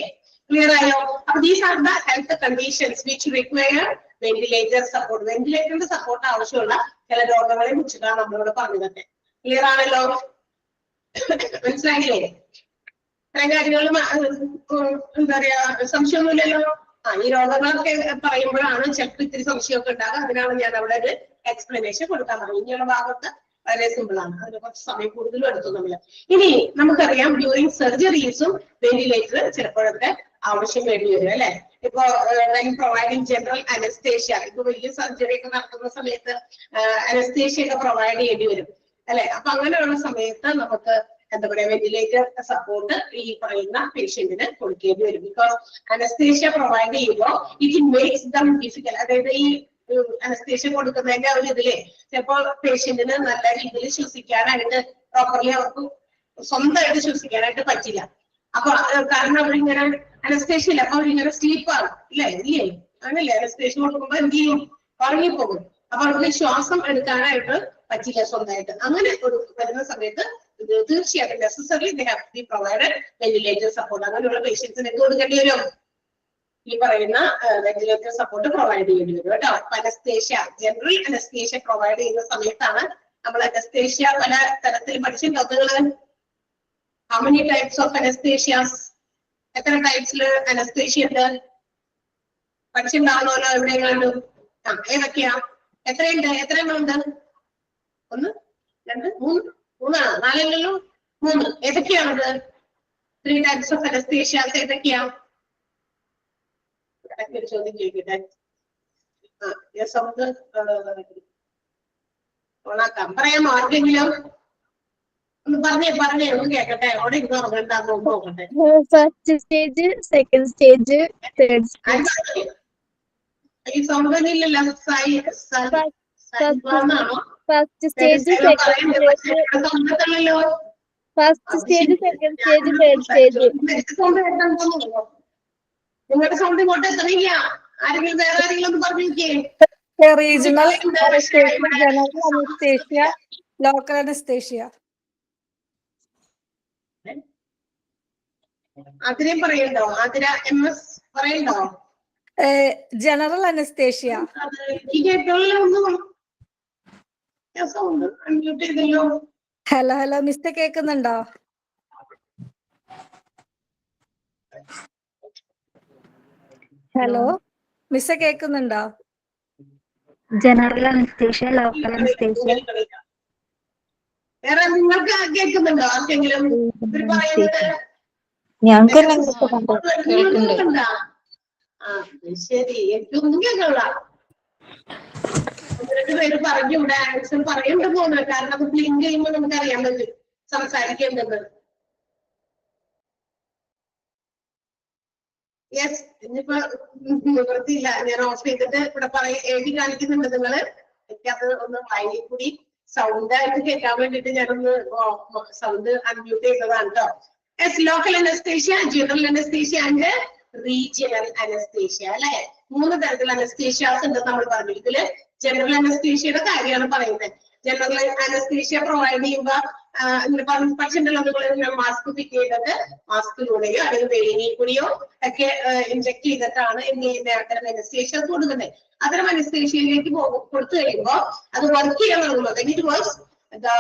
ക്ലിയർ ആയോ? അപ്പൊ these are the health conditions which require ventilator support. വെന്റിലേറ്ററിന്റെ സപ്പോർട്ട് ആവശ്യമുള്ള ചില രോഗങ്ങളെ കുറിച്ചിട്ടാണ് നമ്മളിവിടെ പറഞ്ഞതൊക്കെ. ക്ലിയർ ആണല്ലോ? മനസ്സിലായില്ലേ? ഇത്രയും കാര്യങ്ങളും എന്താ പറയാ, സംശയമൊന്നുമില്ലല്ലോ? ഈ രോഗങ്ങളൊക്കെ പറയുമ്പോഴാണ് ചിലപ്പോൾ ഇത്തിരി സംശയമൊക്കെ ഉണ്ടാകുക. അതിനാണ് ഞാൻ അവിടെ ഒരു എക്സ്പ്ലനേഷൻ കൊടുക്കാൻ പറഞ്ഞത്. ഇനിയുള്ള ഭാഗത്ത് വളരെ സിമ്പിൾ ആണ്, അതിന് കുറച്ച് സമയം കൂടുതലും എടുത്തു നമ്മൾ. ഇനി നമുക്കറിയാം, ഡ്യൂറിങ് സർജറീസും വെന്റിലേറ്റർ ചിലപ്പോഴൊക്കെ ആവശ്യം വേണ്ടി വരും, അല്ലെ? ഇപ്പൊ പ്രൊവൈഡിങ് ജനറൽ അനസ്തേഷ്യ, ഇപ്പൊ വലിയ സർജറി ഒക്കെ നടത്തുന്ന സമയത്ത് അനസ്തേഷ്യ ഒക്കെ പ്രൊവൈഡ് ചെയ്യേണ്ടി വരും, അല്ലെ? അപ്പൊ അങ്ങനെയുള്ള സമയത്ത് നമുക്ക് എന്താ പറയാ, വെന്റിലേറ്റർ സപ്പോർട്ട് ഈ പറയുന്ന പേഷ്യന്റിന് കൊടുക്കേണ്ടി വരും. ബിക്കോസ് അനസ്തേഷ്യ പ്രൊവൈഡ് ചെയ്യുമ്പോൾ ഇറ്റ് മേക്സ് ദം ഡിഫിക്കൽട്ട്. അതായത് ഈ അനസ്തേഷ്യ കൊടുക്കുന്നതിന്റെ ഒരു ഇതില് ചിലപ്പോൾ പേഷ്യന്റിന് നല്ല രീതിയിൽ ശ്വസിക്കാനായിട്ട് പ്രോപ്പർലി അവർക്ക് സ്വന്തമായിട്ട് ശ്വസിക്കാനായിട്ട് പറ്റില്ല. അപ്പൊ കാരണം അവരിങ്ങനെ അനസ്തേഷ്യ ഇല്ല, അപ്പൊ അവരിങ്ങനെ സ്ലീപ്പാണ്, ഇല്ലേ? അങ്ങനല്ലേ? അനസ്തേഷ്യ കൊടുക്കുമ്പോ എന്ത് ചെയ്യും? ഉറങ്ങിപ്പോകും. അപ്പൊ അവർക്ക് ശ്വാസം എടുക്കാനായിട്ട് പറ്റില്ല സ്വന്തമായിട്ട്. അങ്ങനെ ഒരു വരുന്ന സമയത്ത് തീർച്ചയായിട്ടും necessary they have to be provided ventilator support. അങ്ങനെയുള്ള പേഷ്യൻസിന് എന്ത് കൊടുക്കേണ്ടി വരും? ഈ പറയുന്ന വെന്റിലേറ്റർ സപ്പോർട്ട് പ്രൊവൈഡ് ചെയ്യേണ്ടി വരും കേട്ടോ. അനസ്തേഷ്യ, ജനറൽ അനസ്തേഷ്യ പ്രൊവൈഡ് ചെയ്യുന്ന സമയത്താണ് നമ്മൾ അനസ്തേഷ്യ പല തരത്തിൽ പഠിച്ചിട്ടുള്ളത്. How many types of anaesthesias? എത്ര ടൈപ്സിൽ അനസ്തേഷ്യ ഉണ്ട്? പഠിച്ചിട്ടുണ്ടാവുമല്ലോ എവിടെയെങ്കിലും? ഏതൊക്കെയാ? എത്രയുണ്ട്? എത്ര എണ്ണം ഉണ്ട്? 1 2 3 മൂന്നാണ്, 4 3. ഏതൊക്കെയാണത്? 3 ടൈപ്സ് ഓഫ് അനസ്തേഷ്യാസ് ഏതൊക്കെയാ? ചോദ്യം ചോദിക്കട്ടെ. നമുക്ക് ഓണാക്കാം. പറയാമോ ആർക്കെങ്കിലും? ഒന്ന് പറഞ്ഞേ ഒന്ന് കേക്കട്ടെ. അവിടെ ഇരുന്ന് ഉറങ്ങണ്ടാന്ന് നോക്കട്ടെ. First stage, second stage, third stage. ഈ സൗണ്ടില്ലല്ലോ. First stage, second stage, first stage, second stage, third stage. നിങ്ങളുടെ സൗണ്ട് ഇങ്ങോട്ട് എത്തണില്ല. ആരെങ്കിലും വേറെ ആരെങ്കിലും ഒന്ന് പറഞ്ഞിരിക്കേ? Regional anaesthesia, general anaesthesia, local anaesthesia. അതിനെയും പറയണ്ടോ? അതിര MS പറയണ്ടോ? General anaesthesia. ഹലോ മിസ്റ്റർ കേൾക്കുന്നുണ്ടോ? ഹലോ മിസ്റ്റർ കേൾക്കുന്നുണ്ടോ? General anaesthesia, local anaesthesia. വേറെ നിങ്ങൾക്ക് കേൾക്കുന്നുണ്ടോ ആർക്കെങ്കിലും ഇവർ പറയുന്നത്? ഞങ്ങൾക്കെല്ലാം കേൾക്കുന്നുണ്ടോ? ആ ശരി, എനിക്കൊന്നും കേൾക്കണ്ട. പേര് പറഞ്ഞു ഇവിടെ ആൻസർ പറയുന്നുണ്ട് പോകുന്നത്, കാരണം അത് ബ്ലിങ്ക് ചെയ്യുമ്പോൾ നമുക്ക് അറിയാൻ പറ്റും സംസാരിക്കേണ്ടത്. യെസ്, ഇനിയിപ്പോ നിവൃത്തിയില്ല, ഞാൻ ഓഫ് ചെയ്തിട്ട് ഇവിടെ എഴുതി കാണിക്കുന്നുണ്ട് നിങ്ങള്. എനിക്കത് ഒന്ന് വായിൽ കൂടി സൗണ്ട് ആയിട്ട് കേൾക്കാൻ വേണ്ടിട്ട് ഞാനൊന്ന് സൗണ്ട് അൺമ്യൂട്ട് ചെയ്തതാണ് കേട്ടോ. Yes, local anaesthesia, general anaesthesia and regional anaesthesia അല്ലെ. 3 തരത്തിലുള്ള അനസ്തേഷ്യാസ് ഉണ്ട് നമ്മൾ പറഞ്ഞു. ഇതില് ജനറൽ അനസ്തേഷ്യയുടെ കാര്യമാണ് പറയുന്നത്. ജനറൽ അനസ്തേഷ്യ പ്രൊവൈഡ് ചെയ്യുക പക്ഷിണ്ടല്ലോ, നിങ്ങൾ മാസ്ക് ഫിറ്റ് ചെയ്തിട്ട് മാസ്കിലൂടെയോ അല്ലെങ്കിൽ വെളിയിൽ കൂടിയോ ഒക്കെ ഇൻജെക്ട് ചെയ്തിട്ടാണ് അത്തരം അനസ്തേഷ്യ കൊടുക്കുന്നത്. അത്തരം അനസ്തേഷ്യയിലേക്ക് കൊടുത്തു കഴിയുമ്പോൾ അത് വർക്ക് ചെയ്യാൻ തുടങ്ങുന്നത്. It was the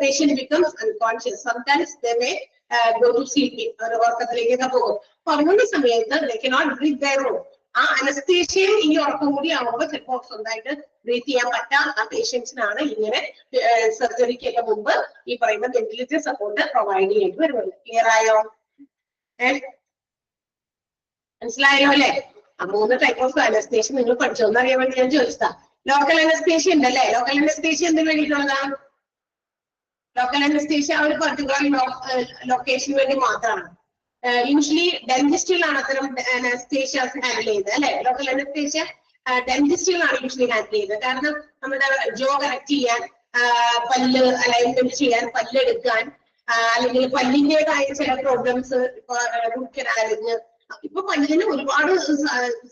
patient becomes unconscious. Sometimes they may go to sleep, ഉറക്കത്തിലേക്കൊക്കെ പോകും. അപ്പൊ അങ്ങനത്തെ സമയത്ത് they cannot breathe their own. ആ അനസ്തേഷ്യയും ഈ ഉറക്കം കൂടി ആവുമ്പോൾ ചിലപ്പോൾ സ്വന്തമായിട്ട് ബ്രീത്ത് ചെയ്യാൻ പറ്റാത്ത പേഷ്യൻസിനാണ് ഇങ്ങനെ സർജറിക്കൊക്കെ മുമ്പ് ഈ പറയുന്ന വെന്റിലേറ്റർ സപ്പോർട്ട് പ്രൊവൈഡ് ചെയ്യേണ്ടി വരുന്നത്. ക്ലിയർ ആയോ? മനസ്സിലായോ അല്ലെ? ആ 3 ടൈപ്പ് ഓഫ് അനസ്തേഷ്യ നിങ്ങൾ പഠിച്ചോന്ന് അറിയാൻ വേണ്ടി ഞാൻ ചോദിച്ചതാ. ലോക്കൽ അനസ്തേഷ്യ ഉണ്ടല്ലേ? ലോക്കൽ അനസ്തേഷ്യ എന്തിനു വേണ്ടിയിട്ടുള്ളതാണ്? ലോക്കൽ അനസ്തേഷ്യ ഒരു പർട്ടിക്കുലർ ലൊക്കേഷന് വേണ്ടി മാത്രമാണ്. യൂഷ്വലി ഡെന്റിസ്റ്റുകളാണ് അത്തരം അനസ്തേഷ്യാസ് ഹാൻഡിൽ ചെയ്യുന്നത് അല്ലെ. ലോക്കൽ അനസ്തേഷ്യ ഡെന്റിസ്റ്റുകളാണ് യൂഷ്വലി ഹാൻഡിൽ ചെയ്യുന്നത്. കാരണം നമ്മുടെ ജോ കറക്റ്റ് ചെയ്യാൻ, പല്ല് അലൈൻമെന്റ് ചെയ്യാൻ, പല്ലെടുക്കാൻ, അല്ലെങ്കിൽ പല്ലിന്റേതായ ചില പ്രോബ്ലംസ്, റൂട്ട് കനാലിന്, ഇപ്പൊ പല്ലിന് ഒരുപാട്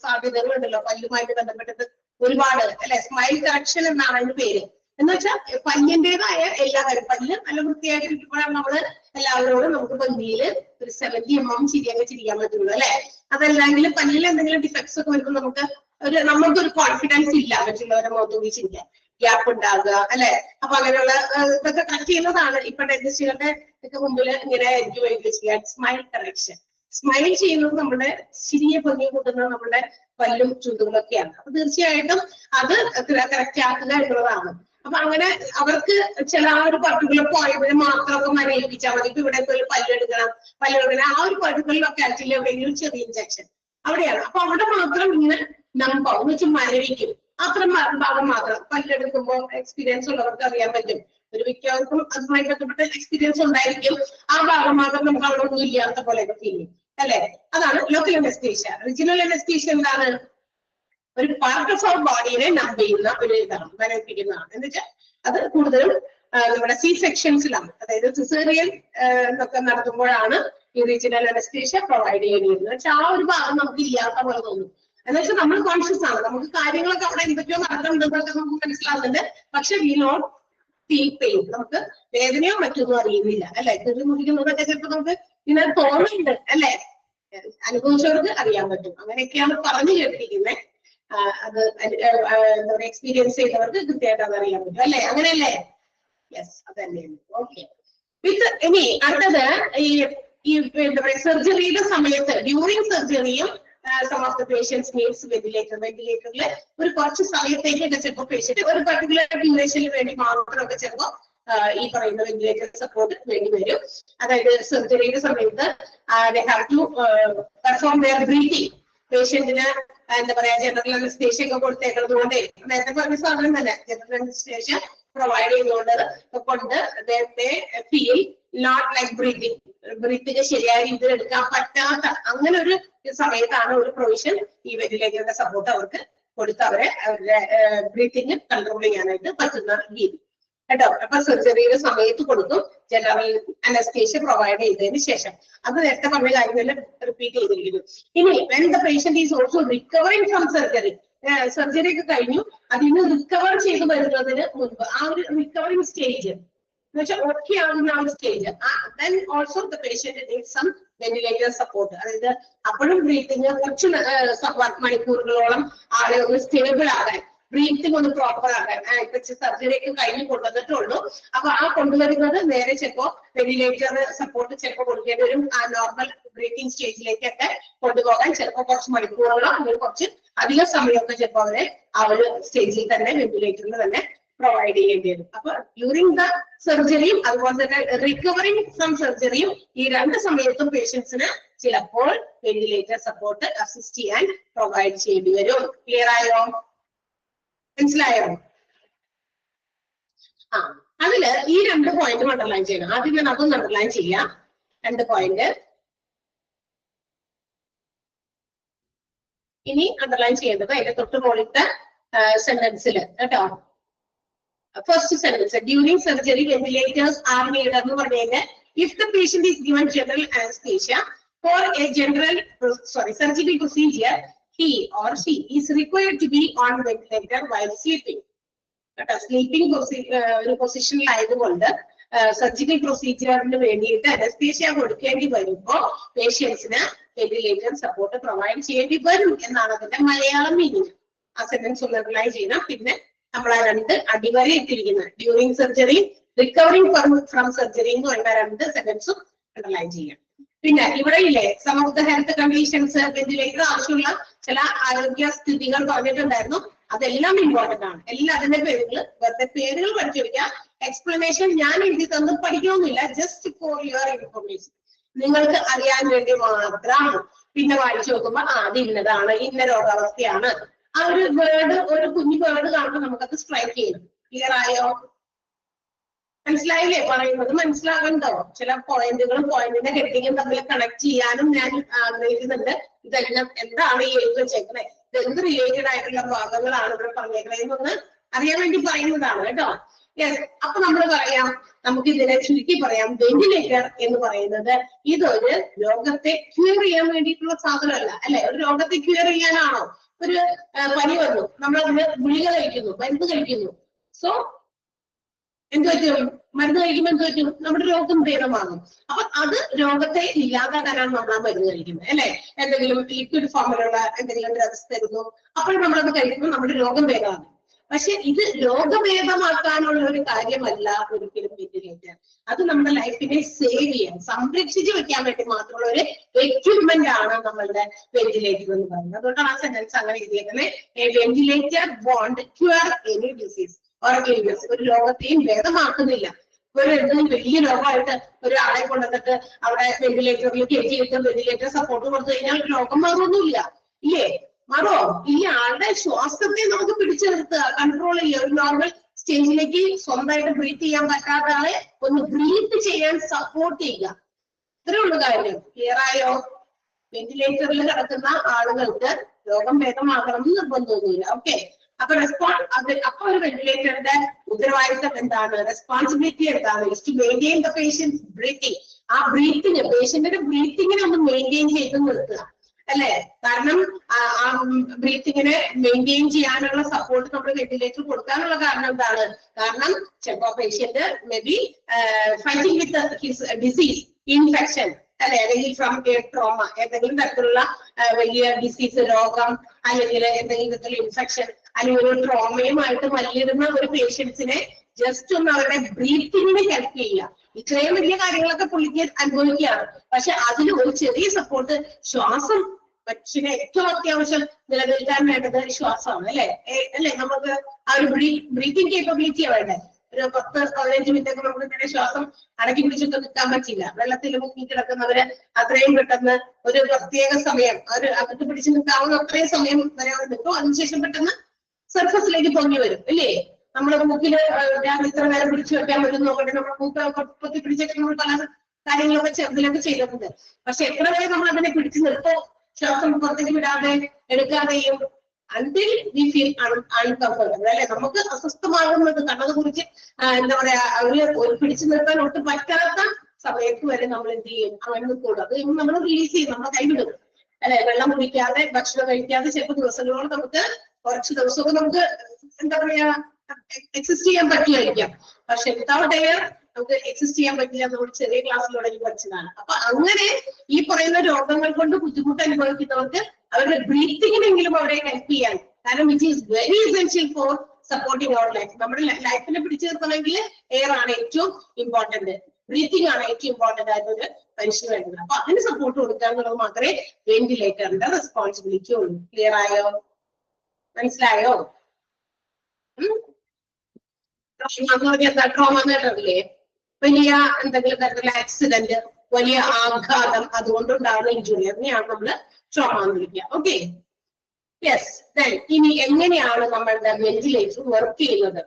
സാധ്യതകളുണ്ടല്ലോ പല്ലുമായിട്ട് ബന്ധപ്പെട്ടിട്ട് ഒരുപാട് അല്ലെ. സ്മൈൽ കറക്ഷൻ എന്നാണ് അതിന്റെ പേര്. എന്ന് വെച്ചാൽ പല്ലിന്റേതായ എല്ലാ കാര്യം, പല്ല് നല്ല വൃത്തിയായിട്ട് ഇരിക്കുമ്പോഴാണ് നമ്മള് എല്ലാവരോടും നമുക്ക് ഭംഗിയില് ഒരു 70 mm ചിരിയൊക്കെ ചിരിക്കാൻ പറ്റുള്ളൂ അല്ലെ. അതല്ലെങ്കിൽ പല്ലിൽ എന്തെങ്കിലും ഡിഫക്ട്സ് ഒക്കെ വരുമ്പോൾ നമുക്കൊരു കോൺഫിഡൻസ് ഇല്ല മറ്റുള്ളവരെ മുഖത്ത് ചിരിക്കാൻ, ഗ്യാപ്പ് ഉണ്ടാകുക അല്ലെ. അപ്പൊ അങ്ങനെയുള്ള ഇതൊക്കെ കറക്റ്റ് ചെയ്യുന്നതാണ് ഇപ്പൊ ഡെന്റിസ്റ്റുകളുടെ ഒക്കെ മുമ്പിൽ ഇങ്ങനെ എനിക്ക് വേണ്ടി ചെയ്യാൻ സ്മൈൽ കറക്ഷൻ. സ്മൈൽ ചെയ്യുന്നത് നമ്മുടെ ചിരിയെ ഭംഗി കൂട്ടുന്നത് നമ്മുടെ പല്ലും ചുണ്ടുകളൊക്കെയാണ്. അപ്പൊ തീർച്ചയായിട്ടും അത് കറക്റ്റ് ആക്കുക എന്നുള്ളതാണ്. അപ്പൊ അങ്ങനെ അവർക്ക് ചില ആ ഒരു പർട്ടിക്കുലർ പോയിന്റിന് മാത്രമൊക്കെ മരയിപ്പിച്ചാൽ മതി. ഇപ്പൊ ഇവിടെ ഒരു പല്ലെടുക്കണം ആ ഒരു പർട്ടിക്കുലർ ലൊക്കാലിറ്റിയിൽ എവിടെയെങ്കിലും ചെറിയ ഇഞ്ചക്ഷൻ അവിടെയാണ്. അപ്പൊ അവിടെ മാത്രം ഇങ്ങനെ നമ്പാവും എന്ന് വെച്ചാൽ മരവിക്കും. അത്ര ഭാഗം മാത്രം പല്ലെടുക്കുമ്പോൾ എക്സ്പീരിയൻസ് ഉള്ളവർക്ക് അറിയാൻ പറ്റും. ഒരു മിക്കവർക്കും അതുമായി ബന്ധപ്പെട്ട എക്സ്പീരിയൻസ് ഉണ്ടായിരിക്കും. ആ ഭാഗം മാത്രം നമുക്ക് അവിടെ ഒന്നും ഇല്ലാത്ത പോലെയൊക്കെ ഫീൽ ചെയ്യും അല്ലെ. അതാണ് ലോക്കൽ അനസ്തേഷ്യ. റീജിയണൽ അനസ്തേഷ്യ എന്താണ്? ഒരു പാർട്ട് ഓഫ് അവർ ബോഡിയെ നമ്പ് ചെയ്യുന്ന ഒരു ഇതാണ്, മരവിപ്പിക്കുന്നതാണ്. എന്ന് വെച്ചാൽ അത് കൂടുതലും നമ്മുടെ സി സെക്ഷൻസിലാണ്, അതായത് സിസേറിയൻ എന്നൊക്കെ നടത്തുമ്പോഴാണ് ഈ റീജിയണൽ അനസ്തേഷ്യ പ്രൊവൈഡ് ചെയ്യുന്നത്. വെച്ചാൽ ആ ഒരു ഭാഗം നമുക്ക് ഇല്ലാത്ത പോലെ തോന്നും. എന്ന് വെച്ചാൽ നമ്മൾ കോൺഷ്യസ് ആണ്, നമുക്ക് കാര്യങ്ങളൊക്കെ അവിടെ എന്തൊക്കെയോ നടക്കുന്നുണ്ടെന്നൊക്കെ നമുക്ക് മനസ്സിലാവുന്നുണ്ട്. പക്ഷെ വി നോട്ട് ഫീൽ പെയിൻ, നമുക്ക് വേദനയോ മറ്റൊന്നും അറിയുന്നില്ല അല്ലെ. ചെറിയ മുറിക്കുന്നതൊക്കെ ചിലപ്പോൾ നമുക്ക് ഇങ്ങനെ തോന്നുന്നുണ്ട് അല്ലെ. അനുഭവിച്ചവർക്ക് അറിയാൻ പറ്റും. അങ്ങനെയൊക്കെയാണ് പറഞ്ഞു കേട്ടിരിക്കുന്നത്. അത് എന്താ പറയുക, എക്സ്പീരിയൻസ് ചെയ്തവർക്ക് കൃത്യമായിട്ട് അത് അറിയാൻ പറ്റും അല്ലെ. അങ്ങനെയല്ലേ? യെസ്, അതന്നെയാണ്. ഓക്കെ. ഇനി അടുത്തത് ഈ എന്താ പറയുക, സർജറിയുടെ സമയത്ത് during സർജറിയും some of the patients needs വെന്റിലേറ്ററിൽ ഒരു കുറച്ച് സമയത്തേക്കൊക്കെ ചിലപ്പോൾ പേഷ്യന്റ് ഒരു പർട്ടിക്കുലർ ഡ്യൂറേഷന് വേണ്ടി മാത്രമൊക്കെ ചിലപ്പോൾ ഈ പറയുന്ന വെന്റിലേറ്റർ സപ്പോർട്ട് വേണ്ടി വരും. അതായത് സർജറിയുടെ സമയത്ത് they have to perform their breathing. പേഷ്യന്റിന് എന്താ പറയാ, ജനറൽ അനസ്തേഷ്യ ഒക്കെ കൊടുത്തേക്കുന്നത് കൊണ്ട്, നേരത്തെ പറഞ്ഞ സാധനം തന്നെ ജനറൽ അനസ്തേഷ്യ പ്രൊവൈഡ് ചെയ്യുന്നതുകൊണ്ട് feel not like breathing. Breathing ശരിയായ രീതിയിൽ എടുക്കാൻ പറ്റാത്ത അങ്ങനെ ഒരു സമയത്താണ് ഒരു പ്രൊവിഷൻ ഈ വെന്റിലേറ്ററിന്റെ സപ്പോർട്ട് അവർക്ക് കൊടുത്ത് അവരുടെ ബ്രീത്തിങ് കൺട്രോൾ ചെയ്യാനായിട്ട് പറ്റുന്ന രീതി കേട്ടോ. അപ്പൊ സർജറിയുടെ സമയത്ത് കൊടുക്കും ജനറൽ അനസ്തേഷ്യ പ്രൊവൈഡ് ചെയ്തതിന് ശേഷം. അത് നേരത്തെ പറഞ്ഞ കാര്യം തന്നെ റിപ്പീറ്റ് ചെയ്തിരിക്കുന്നു. ഇനി when the patient is also recovering from surgery, surgery ഒക്കെ കഴിഞ്ഞു അതിന് റിക്കവർ ചെയ്ത് വരുന്നതിന് മുൻപ് ആ ഒരു റിക്കവറിംഗ് സ്റ്റേജ് എന്ന് വെച്ചാൽ ഓക്കെ ആകുന്ന ആ ഒരു stage, then also the patient needs some ventilator support. അതായത് അപ്പോഴും ബ്രീത്തിങ് കുറച്ച് മണിക്കൂറുകളോളം ആളെ ഒന്ന് സ്റ്റേബിൾ ആകാൻ ബ്രീത്തിങ് ഒന്ന് പ്രോപ്പർ ആക്കാൻ സർജറി ഒക്കെ കഴിഞ്ഞ് കൊണ്ടുവന്നിട്ടുള്ളൂ. അപ്പൊ ആ കൊണ്ടുവരുന്നത് നേരെ ചിലപ്പോ വെന്റിലേറ്റർ സപ്പോർട്ട് ചിലപ്പോൾ കൊടുക്കേണ്ടി വരും. ആ നോർമൽ ബ്രീത്തിങ് സ്റ്റേജിലേക്കൊക്കെ കൊണ്ടുപോകാൻ ചിലപ്പോൾ കുറച്ച് മണിക്കൂറുകളോ അല്ലെങ്കിൽ കുറച്ച് അധിക സമയമൊക്കെ ചിലപ്പോൾ അവരെ ആ ഒരു സ്റ്റേജിൽ തന്നെ വെന്റിലേറ്ററിൽ തന്നെ പ്രൊവൈഡ് ചെയ്യേണ്ടി വരും. അപ്പൊ ഡ്യൂറിങ് ദ സർജറിയും അതുപോലെ തന്നെ റിക്കവറിങ് ഫ്രം സർജറിയും ഈ രണ്ട് സമയത്തും പേഷ്യൻസിന് ചിലപ്പോൾ വെന്റിലേറ്റർ സപ്പോർട്ട് അസിസ്റ്റ് ചെയ്യാൻ പ്രൊവൈഡ് ചെയ്യേണ്ടി വരും. ക്ലിയർ ആയോ? മനസ്സിലായോ? അതില് ഈ 2 പോയിന്റ് അണ്ടർലൈൻ ചെയ്യണം. ആദ്യം ഞാൻ അതൊന്നും അണ്ടർലൈൻ ചെയ്യാം. 2 പോയിന്റ് ഇനി അണ്ടർലൈൻ ചെയ്യേണ്ടത് അതിന്റെ തൊട്ട് മുകളിലത്തെ സെന്റൻസിൽ കേട്ടോ. First sentence, during surgery ventilators R needed എന്ന് പറഞ്ഞാൽ if the patient is given general anesthesia for a surgical procedure, he or she is required to be on ventilator while sleeping. Sleeping ഒരു പൊസിഷനിലായതുകൊണ്ട് സർജിക്കൽ പ്രൊസീജിയറിന് വേണ്ടിയിട്ട് അനസ്തേഷ്യ കൊടുക്കേണ്ടി വരുമ്പോ പേഷ്യൻസിന് വെന്റിലേറ്റർ സപ്പോർട്ട് പ്രൊവൈഡ് ചെയ്യേണ്ടി വരും എന്നാണ് അതിന്റെ മലയാളം മീനിങ്. ആ സെന്റൻസ് ഒന്ന് അണ്ടർലൈൻ ചെയ്യണം. പിന്നെ നമ്മൾ ആ 2 അടിവര ഇട്ടിരിക്കുന്നത് during surgery recovering from surgery എന്ന് പറഞ്ഞ 2 സെന്റൻസും അണ്ടർലൈൻ ചെയ്യാം. പിന്നെ ഇവിടെ ഇല്ലേ some of the health conditions, ventilator ആവശ്യമുള്ള ചില ആരോഗ്യ സ്ഥിതികൾ പറഞ്ഞിട്ടുണ്ടായിരുന്നു. അതെല്ലാം ഇമ്പോർട്ടന്റ് ആണ്. എല്ലാം അതിന്റെ പേരുകൾ വെറുതെ പേരുകൾ പഠിച്ചു വയ്ക്കുക. എക്സ്പ്ലനേഷൻ ഞാൻ എഴുതി തന്ന് പഠിക്കണമെന്നില്ല, ജസ്റ്റ് ഫോർ യുവർ ഇൻഫർമേഷൻ, നിങ്ങൾക്ക് അറിയാൻ വേണ്ടി മാത്രം. പിന്നെ വായിച്ചു നോക്കുമ്പോ അത് ഇന്നതാണ്, ഇന്ന രോഗാവസ്ഥയാണ്. ആ ഒരു വേർഡ്, ഒരു കുഞ്ഞു വേർഡ് കാണുമ്പോൾ നമുക്കത് സ്ട്രൈക്ക് ചെയ്യും. ക്ലിയർ ആയോ? മനസ്സിലായില്ലേ? പറയുന്നത് മനസ്സിലാകണ്ടോ? ചില പോയിന്റിന്റെ ഹെഡിങ്ങും തമ്മിൽ കണക്ട് ചെയ്യാനും ഞാൻ ആഗ്രഹിക്കുന്നുണ്ട്. ഇതെല്ലാം എന്താണ് ഈ എഴുതി വെച്ചേക്കുന്നത്, ഇതെന്ത് റിലേറ്റഡ് ആയിട്ടുള്ള ഭാഗങ്ങളാണ് ഇവിടെ പറഞ്ഞേക്കുന്നത് എന്നൊന്ന് അറിയാൻ വേണ്ടി പറയുന്നതാണ് കേട്ടോ. യെസ്, അപ്പൊ നമ്മൾ പറയാം, നമുക്ക് ഇതിനെ ചുരുക്കി പറയാം, വെന്റിലേറ്റർ എന്ന് പറയുന്നത് ഇതൊരു രോഗത്തെ ക്യൂർ ചെയ്യാൻ വേണ്ടിയിട്ടുള്ള സാധനമല്ല, അല്ലെ? ഒരു രോഗത്തെ ക്യൂർ ചെയ്യാനാണോ? ഒരു പനി വന്നു, നമ്മൾ അതിന് ഗുളിക കഴിക്കുന്നു, മരുന്ന് കഴിക്കുന്നു. സോ എന്ത് പറ്റും? മരുന്ന് കഴിക്കുമ്പോൾ എന്ത് പറ്റും? നമ്മുടെ രോഗം ഭേദമാകും. അപ്പൊ അത് രോഗത്തെ ഇല്ലാതാക്കാനാണ് നമ്മൾ ആ മരുന്ന് കഴിക്കുന്നത്, അല്ലെ? എന്തെങ്കിലും ലിക്വിഡ് ഫോമിലുള്ള എന്തെങ്കിലും ഡ്രഗ്സ് തരുന്നു, അപ്പോൾ നമ്മളത് കഴിക്കുമ്പോൾ നമ്മുടെ രോഗം ഭേദമാകും. പക്ഷെ ഇത് രോഗഭേദമാക്കാനുള്ള ഒരു കാര്യമല്ല ഒരിക്കലും വെന്റിലേറ്റർ. അത് നമ്മുടെ ലൈഫിനെ സേവ് ചെയ്യാൻ, സംരക്ഷിച്ചു വെക്കാൻ വേണ്ടി മാത്രമുള്ള ഒരു എക്യുപ്മെന്റ് ആണ് നമ്മളുടെ വെന്റിലേറ്റർ എന്ന് പറയുന്നത്. അതുകൊണ്ടാണ് ആ സെന്റൻസ് അങ്ങനെ എഴുതിയേക്കുന്നത്. A ventilator won't cure any disease or illness. ഒരു രോഗത്തെയും ഭേദമാക്കുന്നില്ല. ഒരു എന്തെങ്കിലും വലിയ രോഗമായിട്ട് ഒരാളെ കൊണ്ടുവന്നിട്ട് അവിടെ വെന്റിലേറ്ററിൽ കയറ്റിയിട്ട് വെന്റിലേറ്റർ സപ്പോർട്ട് കൊടുത്തു കഴിഞ്ഞാൽ രോഗം മാറുമൊന്നുമില്ല, ഇല്ലേ? മാറോ? ഈ ആളുടെ ശ്വാസത്തെ നമുക്ക് പിടിച്ചു നിർത്തുക, കൺട്രോൾ ചെയ്യുക. ഒരു നോർമൽ സ്റ്റേജിലേക്ക് സ്വന്തമായിട്ട് ബ്രീത്ത് ചെയ്യാൻ പറ്റാത്ത ആളെ ഒന്ന് ബ്രീത്ത് ചെയ്യാൻ സപ്പോർട്ട് ചെയ്യുക. ഇത്രേ ഉള്ളു കാര്യം. ക്ലിയർ ആയോ? വെന്റിലേറ്ററിൽ കിടക്കുന്ന ആളുകൾക്ക് രോഗം ഭേദമാകണം എന്ന് നിർബന്ധമൊന്നുമില്ല. ഓക്കെ, അപ്പൊ അപ്പൊ ഒരു വെന്റിലേറ്ററിന്റെ ഉത്തരവാദിത്തം എന്താണ്, റെസ്പോൺസിബിലിറ്റി എന്താണ്? To maintain the patients breathing. ആ ബ്രീത്തിങ്, പേഷ്യന്റിന്റെ ബ്രീത്തിങ്ങിനെ ഒന്ന് മെയിൻറ്റെയിൻ ചെയ്ത് നിർത്തുക, അല്ലെ? കാരണം ആ ബ്രീത്തിങ്ങിനെ മെയിൻറ്റെയിൻ ചെയ്യാനുള്ള സപ്പോർട്ട് നമ്മൾ വെന്റിലേറ്റർ കൊടുക്കാനുള്ള കാരണം എന്താണ്? കാരണം ചിലപ്പോ patient may be fighting with his disease, infection, അല്ലെ? അല്ലെങ്കിൽ ഫ്രം ട്രോമ, എന്തെങ്കിലും തരത്തിലുള്ള വലിയ ഡിസീസ്, രോഗം, അല്ലെങ്കിൽ എന്തെങ്കിലും തരത്തിലുള്ള ഇൻഫെക്ഷൻ, അല്ലെങ്കിൽ ഒരു ട്രോമയുമായിട്ട് മല്ലിടുന്ന ഒരു പേഷ്യൻസിനെ ജസ്റ്റ് ഒന്ന് അവരുടെ ബ്രീത്തിങ്ങിന് ഹെൽപ്പ് ചെയ്യുക. ഇത്രയും വലിയ കാര്യങ്ങളൊക്കെ പുള്ളിക്ക് അനുഭവിക്കുകയാണ്. പക്ഷെ അതിന് ഒരു ചെറിയ സപ്പോർട്ട്, ശ്വാസം, മനുഷ്യന് ഏറ്റവും അത്യാവശ്യം നിലനിൽക്കാൻ വേണ്ടത് ശ്വാസമാണ്, അല്ലെ? നമുക്ക് ആ ഒരു ബ്രീത്തിങ് കേപ്പബിലിറ്റിയാ വേണ്ടത്. ഒരു 10-15 മിനിറ്റ് ഒക്കെ നമുക്ക് ഇങ്ങനെ ശ്വാസം അടക്കി പിടിച്ചിട്ട് നിൽക്കാൻ പറ്റില്ല. വെള്ളത്തിൽ മുങ്ങി കിടക്കുന്നവര് അത്രയും പെട്ടെന്ന് ഒരു പ്രത്യേക സമയം അവർ അകത്ത് പിടിച്ച് നിൽക്കാവുന്ന അത്രയും സമയം വരെ അവർ നിൽക്കും. അതിനുശേഷം പെട്ടെന്ന് സർഫസിലേക്ക് പൊങ്ങി വരും, ഇല്ലേ? നമ്മുടെ മൂക്കില് ഞാൻ ഇത്ര നേരം പിടിച്ചു വെക്കാൻ പറ്റും നോക്കട്ടെ, നമ്മുടെ മൂക്ക് പൊത്തി പിടിച്ചൊക്കെ നമ്മൾ പല കാര്യങ്ങളൊക്കെ ചെറുതിലൊക്കെ ചെയ്തിട്ടുണ്ട്. പക്ഷെ എത്ര പേര് നമ്മൾ അതിനെ പിടിച്ചു നിർത്തോ, ശ്വാസം പുറത്തേക്ക് വിടാതെ എടുക്കാതെയും until we feel uncomfortable, അല്ലെ? നമുക്ക് അസ്വസ്ഥമാകുന്നത് കണ്ണത് കുറിച്ച് എന്താ പറയാ, ഒരു പിടിച്ചു നിർത്താൻ ഒട്ടും പറ്റാത്ത സമയത്ത് വരെ നമ്മൾ എന്ത് ചെയ്യും? അങ്ങനെ നിൽക്കൂടും. അത് നമ്മൾ റിലീസ് ചെയ്യും, നമ്മളെ കൈവിടും, അല്ലെ? വെള്ളം കുടിക്കാതെ, ഭക്ഷണം കഴിക്കാതെ ചിലപ്പോൾ ദിവസങ്ങളോട് നമുക്ക്, കുറച്ച് ദിവസമൊക്കെ നമുക്ക് എന്താ പറയാ എക്സിസ്റ്റ് ചെയ്യാൻ പറ്റുമായിരിക്കാം. പക്ഷെ വിത്തൗട്ട് എയർ നമുക്ക് എക്സിസ്റ്റ് ചെയ്യാൻ പറ്റില്ല. നമ്മൾ ചെറിയ ക്ലാസ്സിലൂടെ പഠിച്ചതാണ്. അപ്പൊ അങ്ങനെ ഈ പറയുന്ന രോഗങ്ങൾ കൊണ്ട് ബുദ്ധിമുട്ട് അനുഭവിക്കുന്നവർക്ക് അവരുടെ ബ്രീത്തിങ്ങിനെങ്കിലും അവരെ ഹെൽപ്പ് ചെയ്യാൻ കാരണം which is very essential for supporting our life. നമ്മുടെ ലൈഫിനെ പിടിച്ചു നിർത്തണമെങ്കിൽ എയർ ആണ് ഏറ്റവും ഇമ്പോർട്ടന്റ്, ബ്രീത്തിങ് ആണ് ഏറ്റവും ഇമ്പോർട്ടന്റ് ആയിട്ടൊരു മനുഷ്യന് വേണ്ടത്. അപ്പൊ അതിന് സപ്പോർട്ട് കൊടുക്കുക എന്നുള്ളത് മാത്രമേ വെന്റിലേറ്ററിന്റെ റെസ്പോൺസിബിലിറ്റി ഉള്ളൂ. ക്ലിയർ ആയോ? മനസ്സിലായോ? ട്രോമ എന്ന് കേട്ടില്ലേ? വലിയ എന്തെങ്കിലും തരത്തിലുള്ള ആക്സിഡന്റ്, വലിയ ആഘാതം, അതുകൊണ്ടുണ്ടാകുന്ന ഇഞ്ചുറി, അതിനെയാണ് നമ്മൾ ട്രോമ എന്ന് വിളിക്കുക. Okay, yes. ഇനി എങ്ങനെയാണ് നമ്മളുടെ വെന്റിലേറ്റർ വർക്ക് ചെയ്യുന്നത്?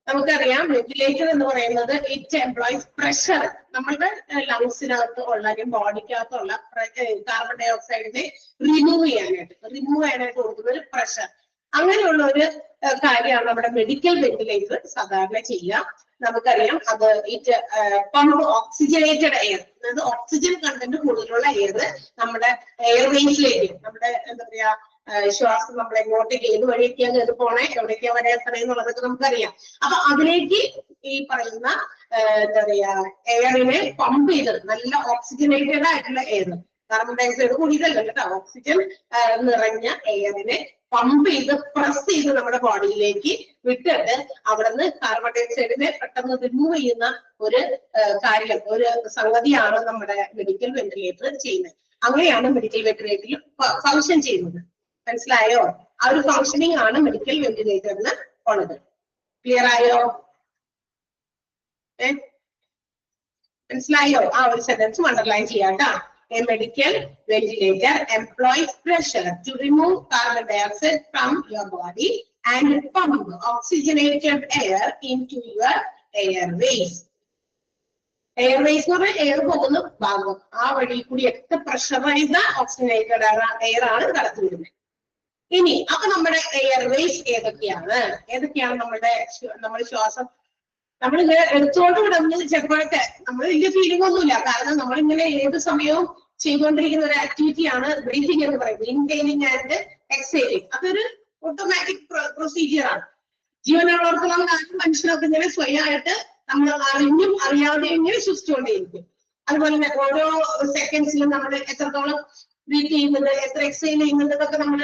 നമുക്കറിയാം വെന്റിലേറ്റർ എന്ന് പറയുന്നത് ഇറ്റ് എംപ്ലോയ്സ് പ്രഷർ. നമ്മളുടെ ലങ്സിനകത്ത് ഉള്ള ബോഡിക്കകത്തുള്ള കാർബൺ ഡൈ ഓക്സൈഡിനെ റിമൂവ് ചെയ്യാനായിട്ട് കൊടുക്കുന്ന ഒരു പ്രഷർ. അങ്ങനെയുള്ള ഒരു കാര്യമാണ് നമ്മുടെ മെഡിക്കൽ വെന്റിലേറ്റർ സാധാരണ ചെയ്യുക. നമുക്കറിയാം അത് ഇറ്റ് പമ്പ് ഓക്സിജനേറ്റഡ് എയർ, അതായത് ഓക്സിജൻ കണ്ടന്റ് കൂടുതലുള്ള എയർ നമ്മുടെ എയർവേസിലേക്ക്, നമ്മുടെ എന്താ പറയാ ശ്വാസം നമ്മൾ എങ്ങോട്ടേക്ക് ഏത് വഴിയൊക്കെയാണ് കയറി പോണേ, എവിടേക്കാ വരെ എത്തണേ എന്നുള്ളതൊക്കെ നമുക്കറിയാം. അപ്പൊ അതിലേക്ക് ഈ പറയുന്ന എന്താ പറയാ എയറിനെ പമ്പ് ചെയ്ത് നല്ല ഓക്സിജനേറ്റഡ് ആയിട്ടുള്ള എയർ, കാർബൺ ഡൈ ഓക്സൈഡ് കൂടിയതല്ല കേട്ടോ, ഓക്സിജൻ നിറഞ്ഞ എയറിനെ പമ്പ് ചെയ്ത് പ്രസ് ചെയ്ത് നമ്മുടെ ബോഡിയിലേക്ക് വിട്ടിട്ട് അവിടുന്ന് കാർബൺ ഡൈ ഓക്സൈഡിനെ പെട്ടെന്ന് റിമൂവ് ചെയ്യുന്ന ഒരു കാര്യം, ഒരു സംഗതിയാണ് നമ്മുടെ മെഡിക്കൽ വെന്റിലേറ്റർ ചെയ്യുന്നത്. അങ്ങനെയാണ് മെഡിക്കൽ വെന്റിലേറ്ററിൽ ഫങ്ഷൻ ചെയ്യുന്നത്. മനസ്സിലായോ? ആ ഒരു ഫങ്ഷനിങ് ആണ് മെഡിക്കൽ വെന്റിലേറ്ററിന് ഉള്ളത്. ക്ലിയർ ആയോ? മനസ്സിലായോ? ആ ഒരു സെന്റൻസ് അണ്ടർലൈൻ ചെയ്യാട്ടോ. A medical ventilator employs pressure to remove carbon dioxide from your body and pump oxygenated air into your airways. Airways എന്ന് പറഞ്ഞാൽ എയർ പോകുന്ന ഭാഗം, ആ വഴി കൂടി ഒക്കെ പ്രഷറൈസ്ഡ് ഓക്സിജനേറ്റഡ് എയർ ആണ് കടത്തിവിടുന്നത്. ഇനി അപ്പൊ നമ്മുടെ എയർവേസ് ഏതൊക്കെയാണ് നമ്മുടെ ശ്വാസം നമ്മളിങ്ങനെ എടുത്തോണ്ട് വിടുന്നത് ചിലപ്പോഴൊക്കെ നമ്മൾ വലിയ ഫീലിംഗ് ഒന്നുമില്ല. കാരണം നമ്മളിങ്ങനെ ഏത് സമയവും ചെയ്തുകൊണ്ടിരിക്കുന്ന ഒരു ആക്ടിവിറ്റിയാണ് ബ്രീതിങ് എന്ന് പറയുന്നത്. Inhaling and exhaling. അതൊരു ഓട്ടോമാറ്റിക് പ്രൊസീജിയർ ആണ്. ജീവനുള്ളവർക്കുള്ള മനുഷ്യനൊക്കെ ഇങ്ങനെ സ്വയമായിട്ട് നമ്മൾ അറിഞ്ഞും അറിയാതെയും ഇങ്ങനെ ശ്വസിച്ചുകൊണ്ടേയിരിക്കും. അതുപോലെ തന്നെ ഓരോ സെക്കൻഡ്സിലും നമ്മൾ എത്രത്തോളം ബ്രീത്ത് ചെയ്യുന്നത്, എത്ര എക്സെയിൽ ചെയ്യുന്നതൊക്കെ നമ്മൾ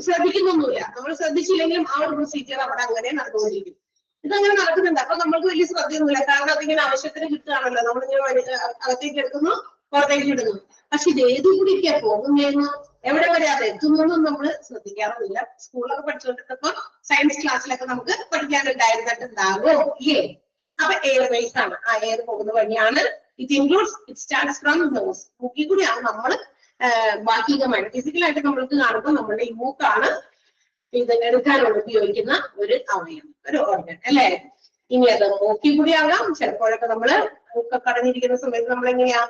ശ്രദ്ധിക്കുന്നൊന്നുമില്ല. നമ്മൾ ശ്രദ്ധിച്ചില്ലെങ്കിലും ആ ഒരു പ്രൊസീജിയർ അവിടെ അങ്ങനെ നടന്നുകൊണ്ടിരിക്കും. ഇതങ്ങനെ നടക്കുന്നുണ്ട്. അപ്പൊ നമ്മൾക്ക് വലിയ ശ്രദ്ധയൊന്നുമില്ല. കാരണം അതിങ്ങനെ ആവശ്യത്തിന് കിട്ടുകയാണല്ലോ. നമ്മളിങ്ങനെ അകത്തേക്ക് എടുക്കുന്നു, പുറത്തേക്ക് ഇടുന്നു. പക്ഷെ ഇത് ഏത് കൂടിയൊക്കെയാ പോകുന്നതെന്നോ എവിടെ വരെ അത് എത്തുന്നൊന്നും നമ്മൾ ശ്രദ്ധിക്കാറൊന്നുമില്ല. സ്കൂളിലൊക്കെ പഠിച്ചുകൊണ്ടിരുന്നപ്പോ സയൻസ് ക്ലാസ്സിലൊക്കെ നമുക്ക് പഠിക്കാനുണ്ടായിരുന്നിട്ടുണ്ടാവോ ഇല്ലേ? അപ്പൊ എയർവേസ് ആണ്. ആ എയർ പോകുന്ന വഴിയാണ്. It starts from nose. മൂക്കിൽ കൂടിയാണ് നമ്മൾ ബാഹ്യമായിട്ട് ഫിസിക്കലായിട്ട് നമ്മൾക്ക് കാണുമ്പോൾ നമ്മുടെ ഈ മൂക്കാണ് ഇത് എടുക്കാനുള്ള ഉപയോഗിക്കുന്ന ഒരു അവയവം, ഒരു ഓർഗൻ അല്ലെ. ഇനി അത് മൂക്കിൽ കൂടി ആകാം. ചിലപ്പോഴൊക്കെ നമ്മള് മൂക്കൊക്കെ അടഞ്ഞിരിക്കുന്ന സമയത്ത് നമ്മളെങ്ങനെയാ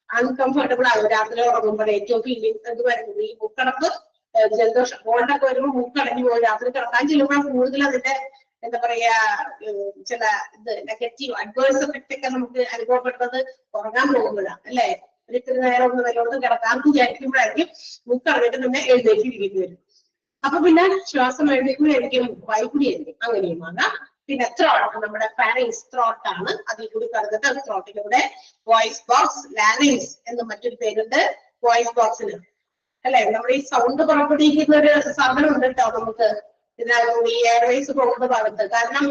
അൺകംഫർട്ടബിൾ ആകും. രാത്രി ഉറങ്ങുമ്പോൾ ഏറ്റവും ഫീലിംഗ് ഇത് വരുന്നത് ഈ മൂക്കടപ്പ്, ജലദോഷം കോൾഡൊക്കെ വരുമ്പോൾ മൂക്കടഞ്ഞു പോകും. രാത്രി കിടക്കാൻ ചെല്ലുമ്പോൾ കൂടുതൽ അതിന്റെ എന്താ പറയാ ചില ഇത് നെഗറ്റീവ് അഡ്വേഴ്സ് എഫക്റ്റ് ഒക്കെ നമുക്ക് അനുഭവപ്പെടുന്നത് ഉറങ്ങാൻ പോകുമ്പോഴാണ് അല്ലെ. ഒരിക്കലും നേരം ഒന്ന് വല്ലോടത്ത് കിടക്കാൻ വിചാരിക്കുമ്പോഴായിരിക്കും മൂക്കടഞ്ഞിട്ട് പിന്നെ എഴുന്നേറ്റിരിക്കേണ്ടി വരും. അപ്പൊ പിന്നെ ശ്വാസം എഴുന്നേൽക്കുമ്പോഴായിരിക്കും വായ്പുടിയായിരിക്കും. അങ്ങനെയും ആകാം. പിന്നെ ത്രോട്ട്, നമ്മുടെ ഫാരിങ്സ് ത്രോട്ട് ആണ്. അതിൽ കൂടി കടന്നിട്ട് ത്രോട്ടിലൂടെ വോയിസ് ബോക്സ്, ലാരിങ്സ് എന്ന് മറ്റൊരു പേരുണ്ട് വോയിസ് ബോക്സിന് അല്ലെ. നമ്മുടെ ഈ സൗണ്ട് പുറപ്പെടുവിക്കുന്ന ഒരു സാധനം ഉണ്ട് കേട്ടോ നമുക്ക് ഇതിനകത്ത് ഈ എയർവേസ് പോകുന്ന ഭാഗത്ത്. കാരണം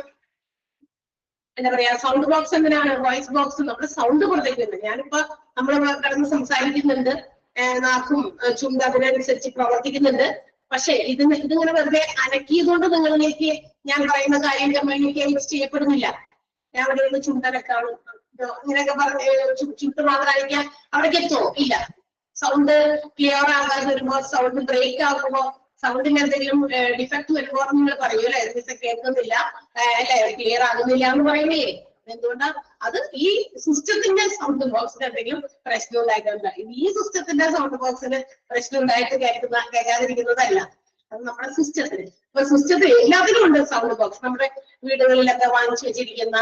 എന്താ പറയാ സൗണ്ട് ബോക്സ് എന്തിനാണ്? വോയിസ് ബോക്സ് നമ്മുടെ സൗണ്ട് പുറത്തേക്ക് വരുന്നത്. ഞാനിപ്പോ നമ്മൾ കടന്ന് സംസാരിക്കുന്നുണ്ട്, നാക്കും ചുണ്ട് അതിനനുസരിച്ച് പ്രവർത്തിക്കുന്നുണ്ട്. പക്ഷെ ഇതിങ്ങനെ വെറുതെ അനക്കിയതുകൊണ്ട് നിങ്ങളിലേക്ക് ഞാൻ പറയുന്ന കാര്യം കമ്മ്യൂണിക്കേറ്റ് ചെയ്യപ്പെടുന്നില്ല. ഞാൻ അവിടെ നിന്ന് ചുണ്ടനക്കാണ് ഇങ്ങനെയൊക്കെ പറഞ്ഞ് ചുട്ട് മാത്രമായിരിക്കാൻ അവിടേക്ക് എത്തുമോ? ഇല്ല. സൗണ്ട് ക്ലിയർ ആകാതെ വരുമ്പോ, സൗണ്ട് ബ്രേക്ക് ആകുമ്പോ, സൗണ്ടിന് എന്തെങ്കിലും ഡിഫക്ട് വരുമ്പോ നിങ്ങൾ പറയൂല്ലേ കേൾക്കുന്നില്ല അല്ലെ, ക്ലിയർ ആകുന്നില്ല എന്ന് പറയുന്നേ. എന്തുകൊണ്ടാ? അത് ഈ സിസ്റ്റത്തിന്റെ സൗണ്ട് ബോക്സിന് എന്തെങ്കിലും പ്രശ്നം ഉണ്ടായിട്ടുണ്ട്. ഈ സിസ്റ്റത്തിന്റെ സൗണ്ട് ബോക്സിന് പ്രശ്നം ഉണ്ടായിട്ട് കേൾക്കാതിരിക്കുന്നതല്ല, അത് നമ്മുടെ സിസ്റ്റത്തിന്. ഇപ്പൊ സിസ്റ്റത്തിൽ എല്ലാത്തിനും ഉണ്ട് സൗണ്ട് ബോക്സ്. നമ്മുടെ വീടുകളിലൊക്കെ വാങ്ങിച്ചു വെച്ചിരിക്കുന്ന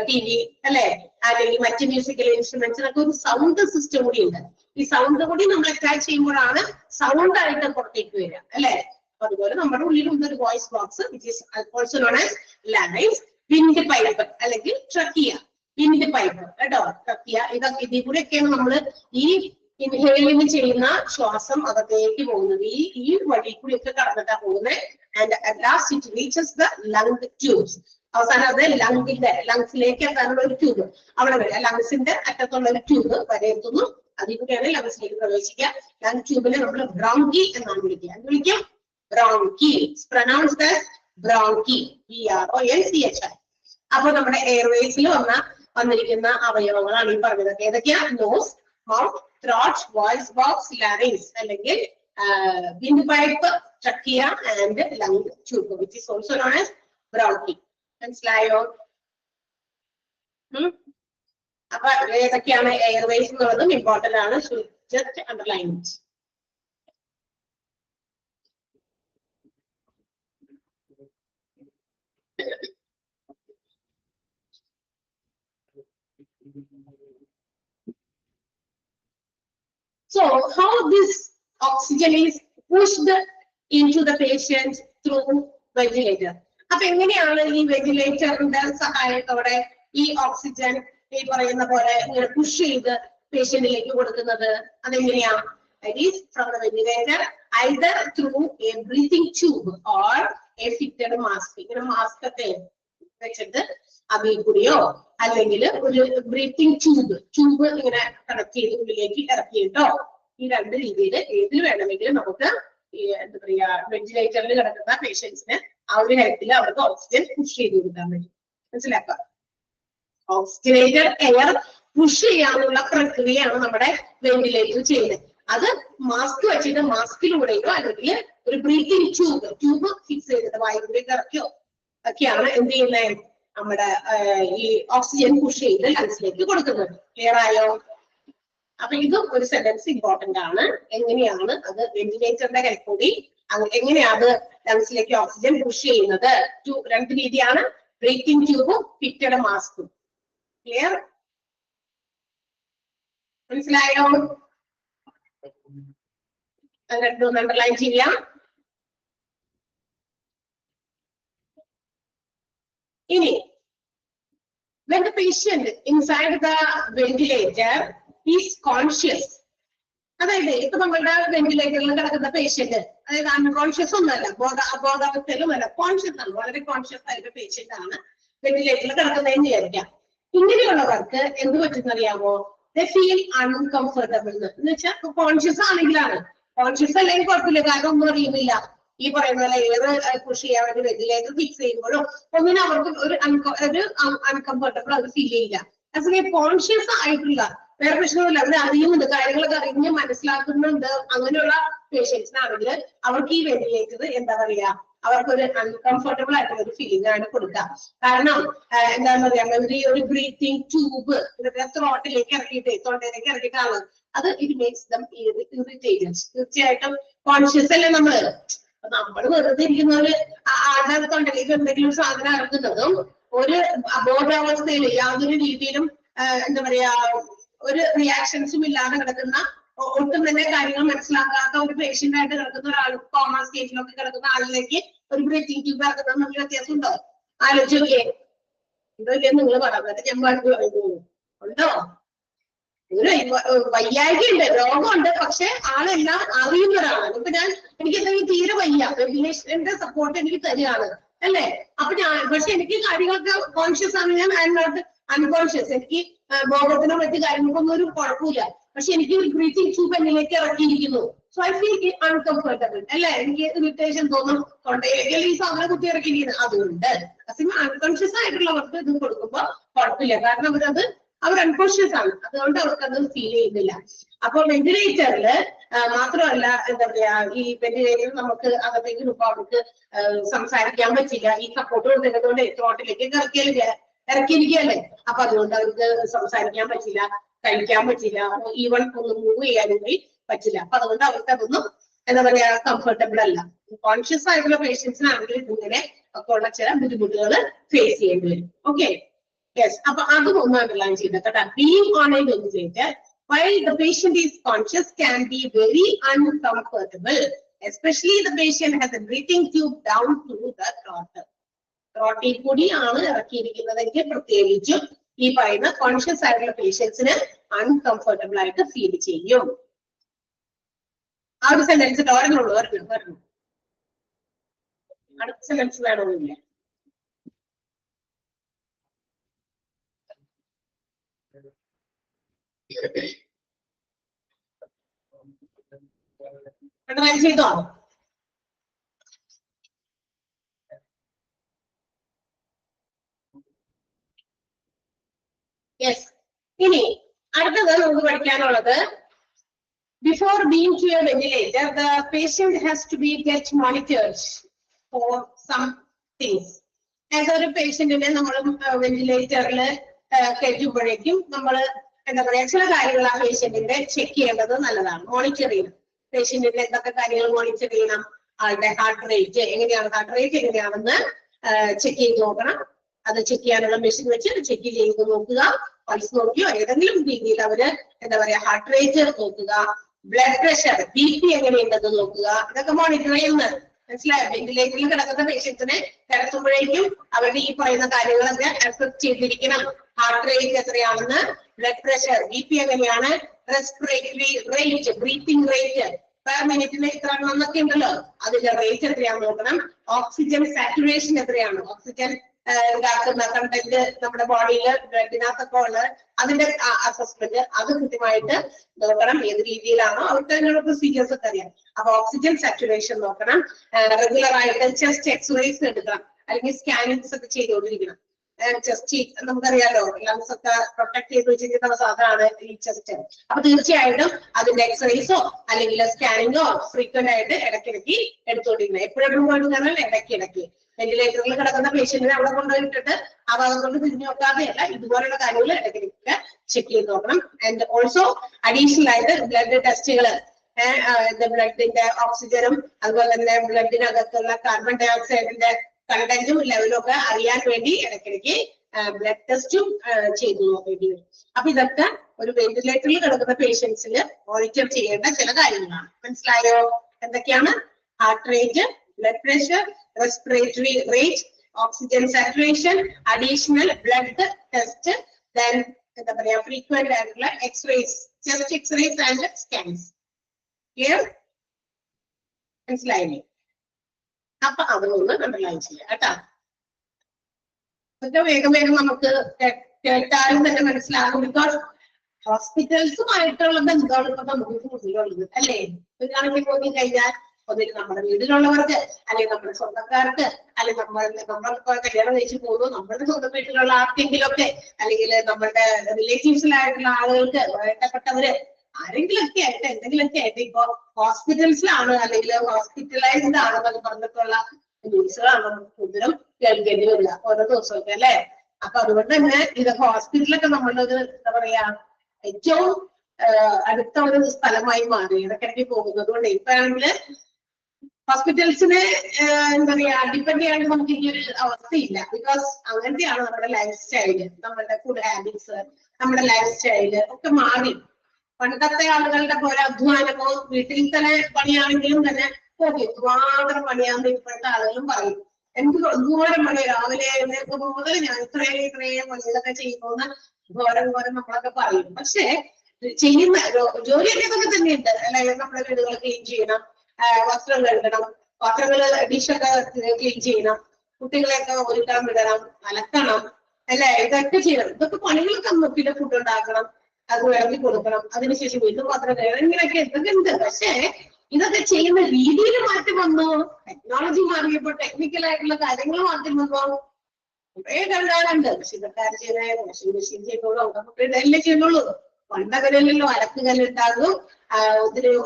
TV അല്ലെ, അല്ലെങ്കിൽ മറ്റ് മ്യൂസിക്കൽ ഇൻസ്ട്രുമെന്റ്സിനൊക്കെ ഒരു സൗണ്ട് സിസ്റ്റം കൂടി ഉണ്ട്. ഈ സൗണ്ട് കൂടി നമ്മൾ അറ്റാച്ച് ചെയ്യുമ്പോഴാണ് സൗണ്ട് ആയിട്ട് പുറത്തേക്ക് വരിക അല്ലെ. അതുപോലെ നമ്മുടെ ഉള്ളിലുണ്ട് ഒരു voice box which is also known as larynx, wind pipe അല്ലെങ്കിൽ ട്രക്കിയ. വിൻഡ് പൈപ്പ് കേട്ടോ, ട്രക്കിയ. ഇതൊക്കെ ഇതിൽ കൂടെയൊക്കെയാണ് നമ്മൾ ഈ ഇൻഹെയിലിംഗ് ചെയ്യുന്ന ശ്വാസം അകത്തേക്ക് പോകുന്നത് ഈ വഴി കൂടിയൊക്കെ കടന്നിട്ടാ പോകുന്നത്. And at last it reaches the lung tubes. അവസാനം അത് ലങ്സിലേക്ക് എത്താനുള്ള ഒരു ട്യൂബ് അവിടെ വരെ, ലങ്സിന്റെ അറ്റത്തുള്ള ഒരു ട്യൂബ് വരെ എത്തുന്നു. അതിൽ കൂടെയാണ് ലങ്സിലേക്ക് പ്രവേശിക്കുക. ലങ് ട്യൂബിനെ നമ്മൾ ബ്രോങ്കി എന്നാണ് വിളിക്കുക. എന്ത് വിളിക്കാം? Bronchi. Pronounced as bronchi. BRONCHI. അപ്പൊ നമ്മുടെ എയർവേസിൽ വന്നിരിക്കുന്ന അവയവങ്ങളാണ് ഈ പറഞ്ഞത്. ഏതൊക്കെയാ? Nose, mouth, throat, voice box, larynx അല്ലെങ്കിൽ windpipe, trachea and lung tube which is also known as bronchi. മനസ്സിലായോ? അപ്പൊ ഏതൊക്കെയാണ് എയർവേസ് എന്നുള്ളതും ഇമ്പോർട്ടന്റ് ആണ്. Just underline. So how this oxygen is pushed into the patient through ventilator? അപ്പൊ എങ്ങനെയാണ് ഈ വെന്റിലേറ്ററിന്റെ സഹായത്തോടെ ഈ ഓക്സിജൻ ഈ പറയുന്ന പോലെ ഇങ്ങനെ പുഷ് ചെയ്ത് പേഷ്യന്റിലേക്ക് കൊടുക്കുന്നത്? അതെങ്ങനെയാ? It is from the ventilator either through a breathing tube or a fitted mask. ഇങ്ങനെ മാസ്ക് ഒക്കെ വെച്ചിട്ട് അതിൽ കൂടിയോ അല്ലെങ്കിൽ ഒരു ബ്രീത്തിങ് ട്യൂബ് ഇങ്ങനെ കണക്ട് ചെയ്ത് ഉള്ളിലേക്ക് ഇറക്കിയിട്ടോ, ഈ രണ്ട് രീതിയിൽ ഏതിൽ വേണമെങ്കിലും നമുക്ക് എന്താ പറയാ വെന്റിലേറ്ററിൽ കിടക്കുന്ന പേഷ്യൻസിന് ആ ഒരു ഹെൽത്തിൽ അവർക്ക് ഓക്സിജൻ പുഷ് ചെയ്ത് കൊടുക്കാൻ പറ്റും. മനസ്സിലാക്കുക? ഓക്സിജനേറ്റഡ് എയർ പുഷ് ചെയ്യാനുള്ള പ്രക്രിയയാണ് നമ്മുടെ വെന്റിലേറ്റർ ചെയ്യുന്നത്. അത് മാസ്ക് വെച്ചിട്ട് മാസ്കിലൂടെയോ അല്ലെങ്കിൽ ഒരു ബ്രീത്തിങ് ട്യൂബ് ഫിക്സ് ചെയ്തിട്ട് വായുവിലേക്ക് ഇറക്കിയോ ഒക്കെയാണ് എന്ത് ചെയ്യുന്നത്? നമ്മുടെ ഈ ഓക്സിജൻ പുഷ് ചെയ്ത് ലങ്സിലേക്ക് കൊടുക്കുന്നത്. ക്ലിയർ ആയോ? അപ്പൊ ഇതും ഒരു സെന്റൻസ് ഇമ്പോർട്ടന്റ് ആണ്. എങ്ങനെയാണ് അത് വെന്റിലേറ്ററിന്റെ കൈക്കൂടി എങ്ങനെയാണ് അത് ലങ്സിലേക്ക് ഓക്സിജൻ പുഷ് ചെയ്യുന്നത്? രണ്ട് രീതിയാണ്, ബ്രീത്തിങ് ട്യൂബും ഫിറ്റഡ് മാസ്കും. ക്ലിയർ? മനസ്സിലായോ? രണ്ടും അണ്ടർലൈൻ ചെയ്യാം. ഇനി when the patient inside the ventilator is conscious, അതായത് ഇപ്പൊ നമ്മളുടെ വെന്റിലേറ്ററിൽ കിടക്കുന്ന പേഷ്യന്റ് അതായത് അൺകോൺഷ്യസ് ഒന്നല്ല, അബോധാവസ്ഥയിലുമല്ല, കോൺഷ്യസ് ആണ്, വളരെ കോൺഷ്യസ് ആയിട്ട് പേഷ്യന്റ് ആണ് വെന്റിലേറ്ററിൽ കിടക്കുന്നതെന്ന് വിചാരിക്കാം. ഇങ്ങനെയുള്ളവർക്ക് എന്ത് പറ്റുന്നറിയാമോ? they feel uncomfortable എന്ന് വെച്ചാൽ കോൺഷ്യസ് ആണെങ്കിലാണ്. കോൺഷ്യസ് അല്ലെങ്കിൽ കുഴപ്പമില്ല, കാരണം ഒന്നും അറിയുന്നില്ല. ഈ പറയുന്ന പോലെ എയർ പുഷ് ചെയ്യാൻ വേണ്ടി വെന്റിലേറ്റർ ഫിക്സ് ചെയ്യുമ്പോഴും ഒന്നിനും അവർക്ക് ഒരു അൺകംഫർട്ടബിൾ അത് ഫീൽ ചെയ്യില്ല. അതേ കോൺഷ്യസ് ആയിട്ടുള്ള വേറെ പ്രശ്നമില്ല, അവർ അറിയുന്നുണ്ട്, കാര്യങ്ങളൊക്കെ അറിഞ്ഞ് മനസ്സിലാക്കുന്നുണ്ട്, അങ്ങനെയുള്ള പേഷ്യൻസിനാണെങ്കിൽ അവർക്ക് ഈ വെന്റിലേറ്റർ എന്താ പറയാ അവർക്കൊരു അൺകംഫർട്ടബിൾ ആയിട്ടുള്ള ഒരു ഫീലിംഗ് ആണ് കൊടുക്കുക. കാരണം എന്താന്ന് പറയാ ഒരു ബ്രീത്തിങ് ട്യൂബ് ത്രോട്ടിലേക്ക് ഇറക്കിയിട്ട് തൊണ്ടയിലേക്ക് ഇറക്കിയിട്ടാണ് അത്. It makes dum irritated. തീർച്ചയായിട്ടും കോൺഷ്യസ് അല്ലേ നമ്മള് വെറുതെ ഇരിക്കുന്ന ഒരു ആളുടെ തൊണ്ടയിലേക്ക് എന്തെങ്കിലും ഒരു സാധനം ഇറക്കുന്നതും ഒരു അബോധാവസ്ഥയിൽ യാതൊരു രീതിയിലും എന്താ പറയാ ഒരു റിയാക്ഷൻസും ഇല്ലാതെ കിടക്കുന്ന, ഒട്ടും തന്നെ കാര്യങ്ങൾ മനസ്സിലാക്കാത്ത ഒരു പേഷ്യന്റ് ആയിട്ട് കിടക്കുന്ന ഒരാൾ, കോമ സ്റ്റേജിലൊക്കെ കിടക്കുന്ന ആളിലേക്ക് ഒരു ബ്രീത്തിങ് ട്യൂബ് ഇറക്കുന്നത് നമുക്ക് വ്യത്യാസം ഉണ്ടോ? ആലോചിച്ച് നോക്കിയേ. ഉണ്ടോ ഇല്ലേ നിങ്ങൾ പറയുന്നത്? ഞാൻ പാട്ട് പറയുന്നു ഉണ്ടോ? ഒരു വയ്യായ്കയുണ്ട്, രോഗമുണ്ട്, പക്ഷെ ആളെല്ലാം അറിയുന്ന ഒരാളാണ്. ഇപ്പൊ എനിക്ക് എന്തെങ്കിലും തീരെ വയ്യ, വെന്റിലേഷന്റെ സപ്പോർട്ട് എനിക്ക് തരികയാണ് അല്ലേ? അപ്പൊ പക്ഷെ എനിക്ക് കാര്യങ്ങളൊക്കെ കോൺഷ്യസ് ആണ്, ഞാൻ ഐ എം നോട്ട് അൺകോൺഷ്യസ്, എനിക്ക് ബോധത്തിനോ മറ്റു കാര്യങ്ങൾക്കൊന്നും ഒരു കുഴപ്പമില്ല, പക്ഷെ എനിക്ക് ഒരു ബ്രീത്തിങ് ട്യൂബ് എന്നിലേക്ക് ഇറക്കിയിരിക്കുന്നു. സോ ഐ ഫീൽ അൺകംഫർട്ടബിൾ അല്ലേ? എനിക്ക് ഇറിറ്റേഷൻ തോന്നും, തൊണ്ടയിലേക്ക് ഈ സാധനം കുത്തി ഇറക്കിയിരിക്കുന്നത്. അതുകൊണ്ട് അൺകോൺഷ്യസ് ആയിട്ടുള്ളവർക്ക് ഇത് കൊടുക്കുമ്പോ കുഴപ്പമില്ല, കാരണം അവർ അൺകോൺഷ്യസ് ആണ്, അതുകൊണ്ട് അവർക്ക് അത് ഫീൽ ചെയ്യുന്നില്ല. അപ്പൊ വെന്റിലേറ്ററിൽ മാത്രമല്ല എന്താ പറയാ, ഈ വെന്റിലേറ്റർ നമുക്ക് അകത്തേക്ക് നമുക്ക് സംസാരിക്കാൻ പറ്റില്ല, ഈ സപ്പോർട്ട് കൊടുത്തതുകൊണ്ട് ത്രോട്ടിലേക്ക് ഇറക്കിയിരിക്കുകയല്ലേ. അപ്പൊ അതുകൊണ്ട് അവർക്ക് സംസാരിക്കാൻ പറ്റില്ല, കഴിക്കാൻ പറ്റില്ല, ഈവൺ ഒന്ന് മൂവ് ചെയ്യാനും കൂടി പറ്റില്ല. അപ്പൊ അതുകൊണ്ട് അവർക്ക് അതൊന്നും എന്താ പറയാ കംഫർട്ടബിൾ അല്ല. കോൺഷ്യസ് ആയിട്ടുള്ള പേഷ്യൻസിനാണെങ്കിൽ ഇങ്ങനെ ഒക്കെ ഉള്ള ചില ബുദ്ധിമുട്ടുകൾ ഫേസ് ചെയ്യേണ്ടി വരും. Okay, yes. അപ്പൊ അതും ഒന്ന് അണ്ടർലൈൻ ചെയ്തിട്ട് being on a ventilator while the patient is conscious can be very uncomfortable, especially the patient has a breathing tube down to the throat. Throttle കൂടിയാണ് ഇറക്കിയിരിക്കുന്നതെങ്കിൽ പ്രത്യേകിച്ചും ഈ പറയുന്ന കോൺഷ്യസ് ആയിട്ടുള്ള പേഷ്യൻസിന് അൺകംഫർട്ടബിൾ ആയിട്ട് ഫീൽ ചെയ്യും. ആ ഒരു സെന്റൻസ് ഒരെണ്ണുള്ളൂ. അടുത്ത സെന്റൻസ് വേണമെന്നില്ല. ചെയ്തോ? യെസ്. ഇനി അടുത്തത് നമുക്ക് പഠിക്കാനുള്ളത്, before being to a ventilator, the patient has to be get monitored for some things. ഏതൊരു പേഷ്യന്റിനെ നമ്മൾ വെന്റിലേറ്ററിൽ കയറ്റുമ്പോഴേക്കും നമ്മൾ എന്താ പറയാ ചില കാര്യങ്ങൾ ആ പേഷ്യന്റിന്റെ ചെക്ക് ചെയ്യേണ്ടത് നല്ലതാണ്. മോണിറ്റർ ചെയ്യണം. പേഷ്യന്റിന്റെ എന്തൊക്കെ കാര്യങ്ങൾ മോണിറ്റർ ചെയ്യണം? ആളുടെ ഹാർട്ട് റേറ്റ് എങ്ങനെയാണെന്ന് ചെക്ക് ചെയ്ത് നോക്കണം. അത് ചെക്ക് ചെയ്യാനുള്ള മെഷീൻ വെച്ച് ചെക്ക് ചെയ്ത് നോക്കുക. പൾസ് നോക്കിയോ ഏതെങ്കിലും രീതിയിൽ അവര് എന്താ പറയാ ഹാർട്ട് റേറ്റ് നോക്കുക, ബ്ലഡ് പ്രഷർ BP എങ്ങനെയുണ്ടെന്ന് നോക്കുക. ഇതൊക്കെ മോണിറ്റർ ചെയ്യുന്നത് മനസ്സിലായോ? വെന്റിലേറ്ററിൽ കിടക്കുന്ന പേഷ്യൻസിനെ കിടത്തുമ്പോഴേക്കും അവരുടെ ഈ പറയുന്ന കാര്യങ്ങളൊക്കെ അക്സെപ്റ്റ് ചെയ്തിരിക്കണം. ഹാർട്ട് റേറ്റ് എത്രയാണെന്ന്, ബ്ലഡ് പ്രഷർ, BP എങ്ങനെയാണ്, respiratory rate, breathing rate per മിനിറ്റിന് എത്ര എന്നൊക്കെ ഉണ്ടല്ലോ, അതിന്റെ റേറ്റ് എത്രയാണെന്ന് നോക്കണം. ഓക്സിജൻ സാച്ചുറേഷൻ എത്രയാണ്, ഓക്സിജൻ ഇതാക്കുന്ന കണ്ടന്റ് നമ്മുടെ ബോഡിയിൽ ബ്ലഡിനകത്തൊക്കെ ഉള്ളത് അതിന്റെ അസസ്മെന്റ് അത് കൃത്യമായിട്ട് നോക്കണം. ഏത് രീതിയിലാണോ അവർക്ക് അതിനുള്ള പ്രൊസീജിയേഴ്സ് ഒക്കെ അറിയാം. അപ്പൊ ഓക്സിജൻ സാച്ചുറേഷൻ നോക്കണം. റെഗുലർ ആയിട്ട് ചെസ്റ്റ് എക്സ്റേസ് എടുക്കണം, അല്ലെങ്കിൽ സ്കാനിങ്സ് ഒക്കെ ചെയ്തുകൊണ്ടിരിക്കണം. ചെസ്റ്റ് നമുക്കറിയാലോ ലങ്സ് ഒക്കെ പ്രൊട്ടക്ട് ചെയ്ത് വെച്ചിരിക്കുന്ന സാധനമാണ് ഈ ചെസ്റ്റ്. അപ്പൊ തീർച്ചയായിട്ടും അതിന്റെ എക്സ്റേസോ അല്ലെങ്കിൽ സ്കാനിങ്ങോ ഫ്രീക്വന്റ് ആയിട്ട് ഇടയ്ക്കിടയ്ക്ക് എടുത്തുകൊണ്ടിരിക്കണം. എപ്പോഴും പോയിരുന്നാൽ ഇടയ്ക്കിടയ്ക്ക് വെന്റിലേറ്ററിൽ കിടക്കുന്ന പേഷ്യന്റിനെ അവിടെ കൊണ്ടുപോയിട്ടിട്ട് ആ ഭാഗം കൊണ്ട് തിരിഞ്ഞു നോക്കാതെയല്ല, ഇതുപോലുള്ള കാര്യങ്ങൾ ഇടയ്ക്കിടയ്ക്ക് ചെക്ക് ചെയ്ത് നോക്കണം. ആൻഡ് ഓൾസോ അഡീഷണൽ ആയിട്ട് ബ്ലഡ് ടെസ്റ്റുകൾ, ബ്ലഡിന്റെ ഓക്സിജനും അതുപോലെ തന്നെ ബ്ലഡിനകത്തുള്ള കാർബൺ ഡൈ ഓക്സൈഡിന്റെ കണ്ടന്റും ലെവലും ഒക്കെ അറിയാൻ വേണ്ടി ഇടയ്ക്കിടയ്ക്ക് ബ്ലഡ് ടെസ്റ്റും ചെയ്തു നോക്കേണ്ടി വരും. അപ്പൊ ഇതൊക്കെ ഒരു വെന്റിലേറ്ററിൽ കിടക്കുന്ന പേഷ്യൻസിൽ മോണിറ്റർ ചെയ്യേണ്ട ചില കാര്യങ്ങളാണ്. മനസ്സിലായോ? എന്തൊക്കെയാണ്? Heart rate, blood pressure, respiratory rate, oxygen saturation, additional blood test, then എന്താ പറയാ ഫ്രീക്വന്റ് ആയിട്ടുള്ള X-rays, chest X-rays and scans. Clear? മനസ്സിലായില്ലേ? അപ്പൊ അതൊന്ന് അണ്ടർലൈൻ ചെയ്യാം കേട്ടാ. അതൊക്കെ വേഗം നമുക്ക് കേട്ടാലും തന്നെ മനസ്സിലാകും. ബിക്കോസ് ഹോസ്പിറ്റൽസുമായിട്ടുള്ള ബന്ധമാണ് ഇപ്പൊ നമുക്ക് കൂടുതലുള്ളത് അല്ലേ? ഇതാണെങ്കിൽ പോയി കഴിഞ്ഞാൽ ഒന്നിൽ നമ്മുടെ വീട്ടിലുള്ളവർക്ക്, അല്ലെങ്കിൽ നമ്മുടെ സ്വന്തക്കാർക്ക്, അല്ലെങ്കിൽ നമ്മളിപ്പോ കല്യാണം കഴിച്ച് പോകുന്നു നമ്മളുടെ സ്വന്തം വീട്ടിലുള്ള ആർക്കെങ്കിലൊക്കെ, അല്ലെങ്കിൽ നമ്മളുടെ റിലേറ്റീവ്സിലായിട്ടുള്ള ആളുകൾക്ക്, വേണ്ടപ്പെട്ടവര് ആരെങ്കിലൊക്കെ ആയിട്ട് എന്തെങ്കിലുമൊക്കെ ആയിട്ട് ഇപ്പൊ ഹോസ്പിറ്റൽസിലാണ് അല്ലെങ്കിൽ ഹോസ്പിറ്റലൈസ്ഡ് ആണെന്നൊക്കെ പറഞ്ഞിട്ടുള്ള ന്യൂസുകളാണ് നമുക്ക് കൂടുതലും കേൾക്കേണ്ടി വരിക ഓരോ ദിവസമൊക്കെ അല്ലെ. അപ്പൊ അതുകൊണ്ട് തന്നെ ഇത് ഹോസ്പിറ്റലൊക്കെ നമ്മളൊരു എന്താ പറയാ ഏറ്റവും അടുത്ത ഒരു സ്ഥലമായി മാറി ഇടയ്ക്കിടയ്ക്ക് പോകുന്നത് കൊണ്ട് ഇപ്പൊ ആണെങ്കില് ഹോസ്പിറ്റൽസിനെ എന്താ പറയാ ഡിപ്പെൻഡ് ചെയ്യാണ്ട് നമുക്ക് ഈ ഒരു അവസ്ഥയില്ല. ബിക്കോസ് അങ്ങനത്തെയാണ് നമ്മുടെ ലൈഫ് സ്റ്റൈല്, നമ്മുടെ ഫുഡ് ഹാബിറ്റ്സ്, നമ്മുടെ ലൈഫ് സ്റ്റൈല് ഒക്കെ മാറി. പണ്ടത്തെ ആളുകളുടെ പോലെ അധ്വാനമോ വീട്ടിൽ തന്നെ പണിയാണെങ്കിലും തന്നെ ഒരുപാട് പണിയാന്ന് ഇപ്പോഴത്തെ ആളുകളും പറയും. എനിക്ക് ദൂരം പണി രാവിലെ എഴുന്നേൽക്കുമ്പോൾ മുതൽ ഞാൻ ഇത്രയും പണികളൊക്കെ ചെയ്യുന്ന ഘോരം നമ്മളൊക്കെ പറയും. പക്ഷെ ചെയ്യുന്ന ജോലിയൊക്കെ ഇതൊക്കെ തന്നെയുണ്ട് അല്ലെ. നമ്മുടെ വീടുകൾ ക്ലീൻ ചെയ്യണം, വസ്ത്രം കഴുകണം, ഡിഷൊക്കെ ക്ലീൻ ചെയ്യണം, കുട്ടികളെയൊക്കെ ഒരുക്കാൻ വിടണം, അലക്കണം അല്ലെ. ഇതൊക്കെ ചെയ്യണം. ഇതൊക്കെ പണികളൊക്കെ പിന്നെ ഫുഡ് ഉണ്ടാക്കണം, അത് വിളമ്പി കൊടുക്കണം, അതിനുശേഷം വീണ്ടും പാത്രം കഴുകണം, ഇങ്ങനെയൊക്കെ ഇതൊക്കെ ഉണ്ട്. പക്ഷെ ഇതൊക്കെ ചെയ്യുന്ന രീതിയിൽ മാറ്റം വന്നു. ടെക്നോളജി മാറിയപ്പോ ടെക്നിക്കലായിട്ടുള്ള കാര്യങ്ങൾ മാറ്റം വന്നോ കുറെ കഴുകാറുണ്ട്. പക്ഷെ ഇതൊക്കെ ആര് ചെയ്യുന്ന വാഷിംഗ് മെഷീൻ ചെയ്യുന്നുള്ളൂ, നമുക്ക് ഇതല്ലേ ചെയ്യുന്നുള്ളൂ. പണ്ടകലല്ലോ അലക്കുകല്ലുണ്ടാകും,